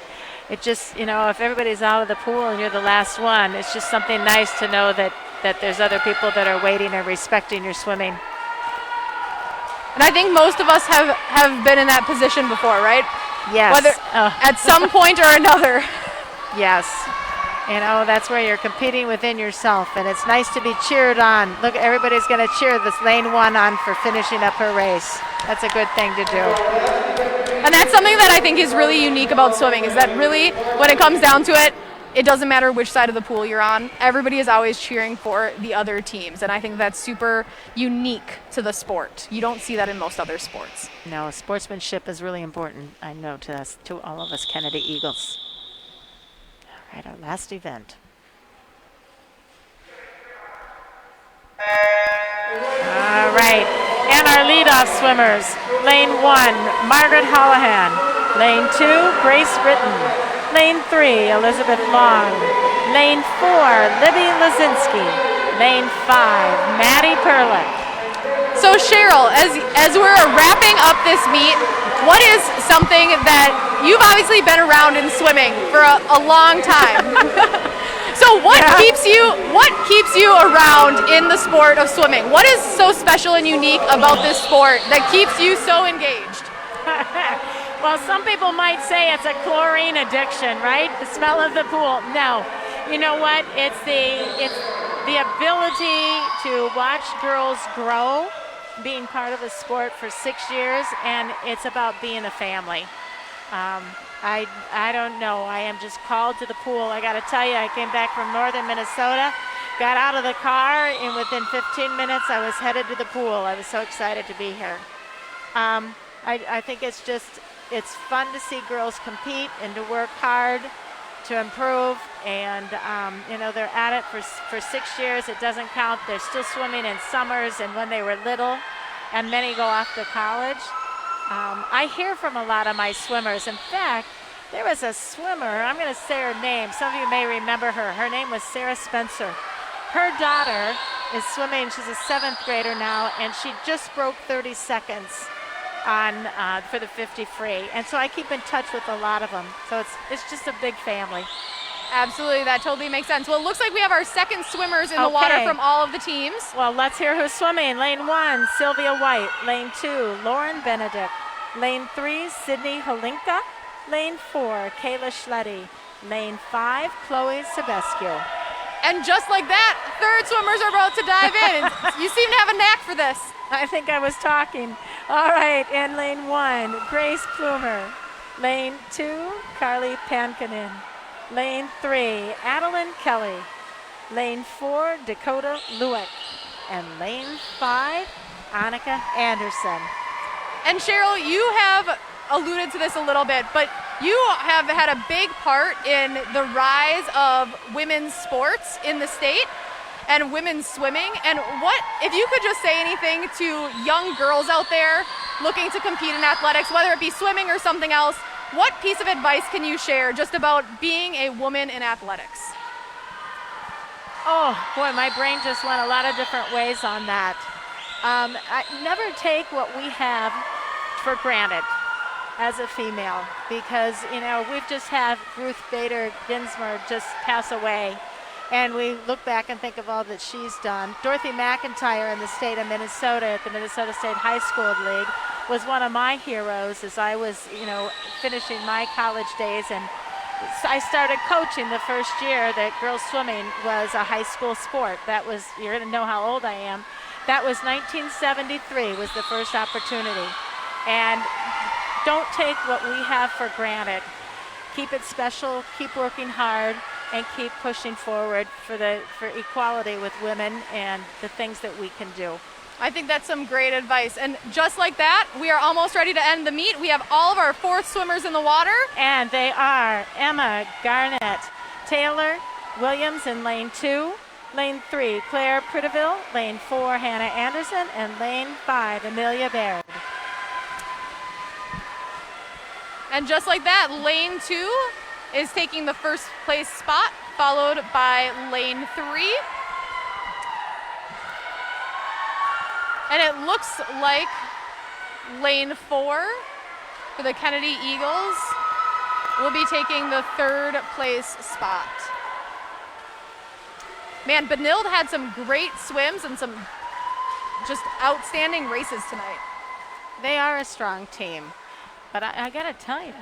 It just, you know, if everybody's out of the pool and you're the last one, it's just something nice to know that there's other people that are waiting and respecting your swimming. And I think most of us have been in that position before, right? Yes. Whether at some point or another. Yes. You know, that's where you're competing within yourself, and it's nice to be cheered on. Look, everybody's going to cheer this lane 1 on for finishing up her race. That's a good thing to do. And that's something that I think is really unique about swimming, is that really, when it comes down to it, it doesn't matter which side of the pool you're on. Everybody is always cheering for the other teams, and I think that's super unique to the sport. You don't see that in most other sports. No, sportsmanship is really important, I know, to all of us Kennedy Eagles. All right, our last event. All right, and our leadoff swimmers. Lane 1, Margaret Hallahan. Lane 2, Grace Britton. Lane 3, Elizabeth Long. Lane 4, Libby Lazinski. Lane 5, Maddie Perlick. So Cheryl, as we're wrapping up this meet, what is something that you've obviously been around in swimming for a long time? So what keeps you around in the sport of swimming? What is so special and unique about this sport that keeps you so engaged? Well, some people might say it's a chlorine addiction, right? The smell of the pool. No, you know what? It's the ability to watch girls grow, being part of the sport for 6 years, and it's about being a family. I don't know. I am just called to the pool. I got to tell you, I came back from northern Minnesota, got out of the car, and within 15 minutes I was headed to the pool. I was so excited to be here. I think it's fun to see girls compete and to work hard to improve, and you know, they're at it for 6 years. It doesn't count. They're still swimming in summers and when they were little, and many go off to college. I hear from a lot of my swimmers. In fact, there was a swimmer, I'm going to say her name. Some of you may remember her. Her name was Sarah Spencer. Her daughter is swimming. She's a 7th grader now, and she just broke 30 seconds for the 50 free. And so I keep in touch with a lot of them. So it's just a big family. Absolutely, that totally makes sense. Well, it looks like we have our second swimmers in the water from all of the teams. Well, let's hear who's swimming. Lane 1, Sylvia White. Lane 2, Lauren Benedict. Lane 3, Sydney Holinka. Lane 4, Kayla Schletty. Lane 5, Chloe Sebescu. And just like that, third swimmers are about to dive in. You seem to have a knack for this. I think I was talking. All right, in lane 1, Grace Plumer. Lane 2, Carly Pankanen. Lane 3, Adeline Kelly. Lane 4, Dakota Lewick. And lane 5, Annika Anderson. And Cheryl, you have alluded to this a little bit, but you have had a big part in the rise of women's sports in the state and women's swimming. And what, if you could just say anything to young girls out there looking to compete in athletics, whether it be swimming or something else, what piece of advice can you share just about being a woman in athletics? Oh, boy, my brain just went a lot of different ways on that. I never take what we have for granted as a female, because, you know, we've just had Ruth Bader Ginsburg just pass away, and we look back and think of all that she's done. Dorothy McIntyre in the state of Minnesota at the Minnesota State High School League was one of my heroes as I was, you know, finishing my college days, and I started coaching the first year that girls swimming was a high school sport. That was, you're going to know how old I am. That was 1973 was the first opportunity. And don't take what we have for granted. Keep it special, keep working hard, and keep pushing forward for equality with women and the things that we can do. I think that's some great advice. And just like that, we are almost ready to end the meet. We have all of our fourth swimmers in the water. And they are Emma Garnett, Taylor Williams in lane 2, lane 3, Claire Priteville, lane 4, Hannah Anderson, and lane 5, Amelia Baird. And just like that, lane 2 is taking the first place spot, followed by lane 3. And it looks like lane 4 for the Kennedy Eagles will be taking the third place spot. Man, Benilde had some great swims and some just outstanding races tonight. They are a strong team. But I got to tell you,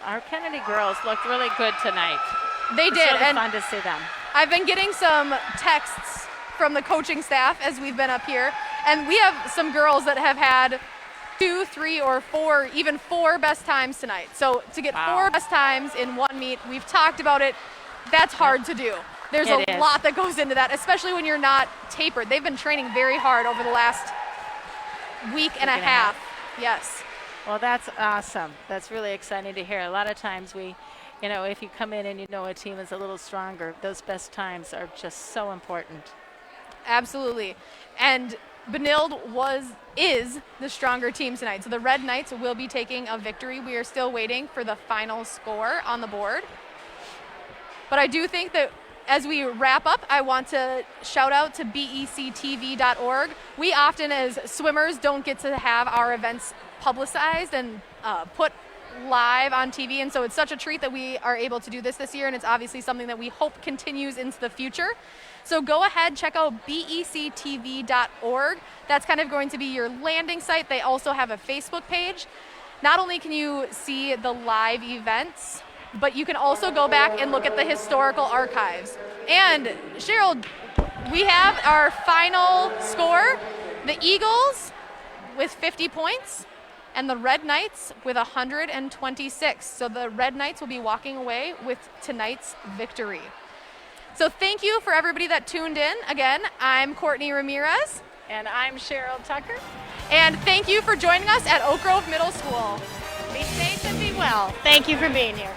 our Kennedy girls looked really good tonight. They did. It's really and fun to see them. I've been getting some texts from the coaching staff as we've been up here, and we have some girls that have had 2, 3, or 4, even 4 best times tonight. So to get 4 best times in one meet, we've talked about it, that's hard to do. There's a lot that goes into that, especially when you're not tapered. They've been training very hard over the last week and a half. Yes. Well, that's awesome. That's really exciting to hear. A lot of times you know, if you come in and you know a team is a little stronger, those best times are just so important. Absolutely. And Benilde is the stronger team tonight. So the Red Knights will be taking a victory. We are still waiting for the final score on the board. But I do think that as we wrap up, I want to shout out to BEC-TV.org. We often, as swimmers, don't get to have our events publicized and put live on TV, and so it's such a treat that we are able to do this year, and it's obviously something that we hope continues into the future. So go ahead, check out BEC-TV.org. That's kind of going to be your landing site. They also have a Facebook page. Not only can you see the live events, but you can also go back and look at the historical archives. And Cheryl, we have our final score. The Eagles with 50 points and the Red Knights with 126. So the Red Knights will be walking away with tonight's victory. So thank you for everybody that tuned in. Again, I'm Courtney Ramirez. And I'm Cheryl Tucker. And thank you for joining us at Oak Grove Middle School. Be safe and be well. Thank you for being here.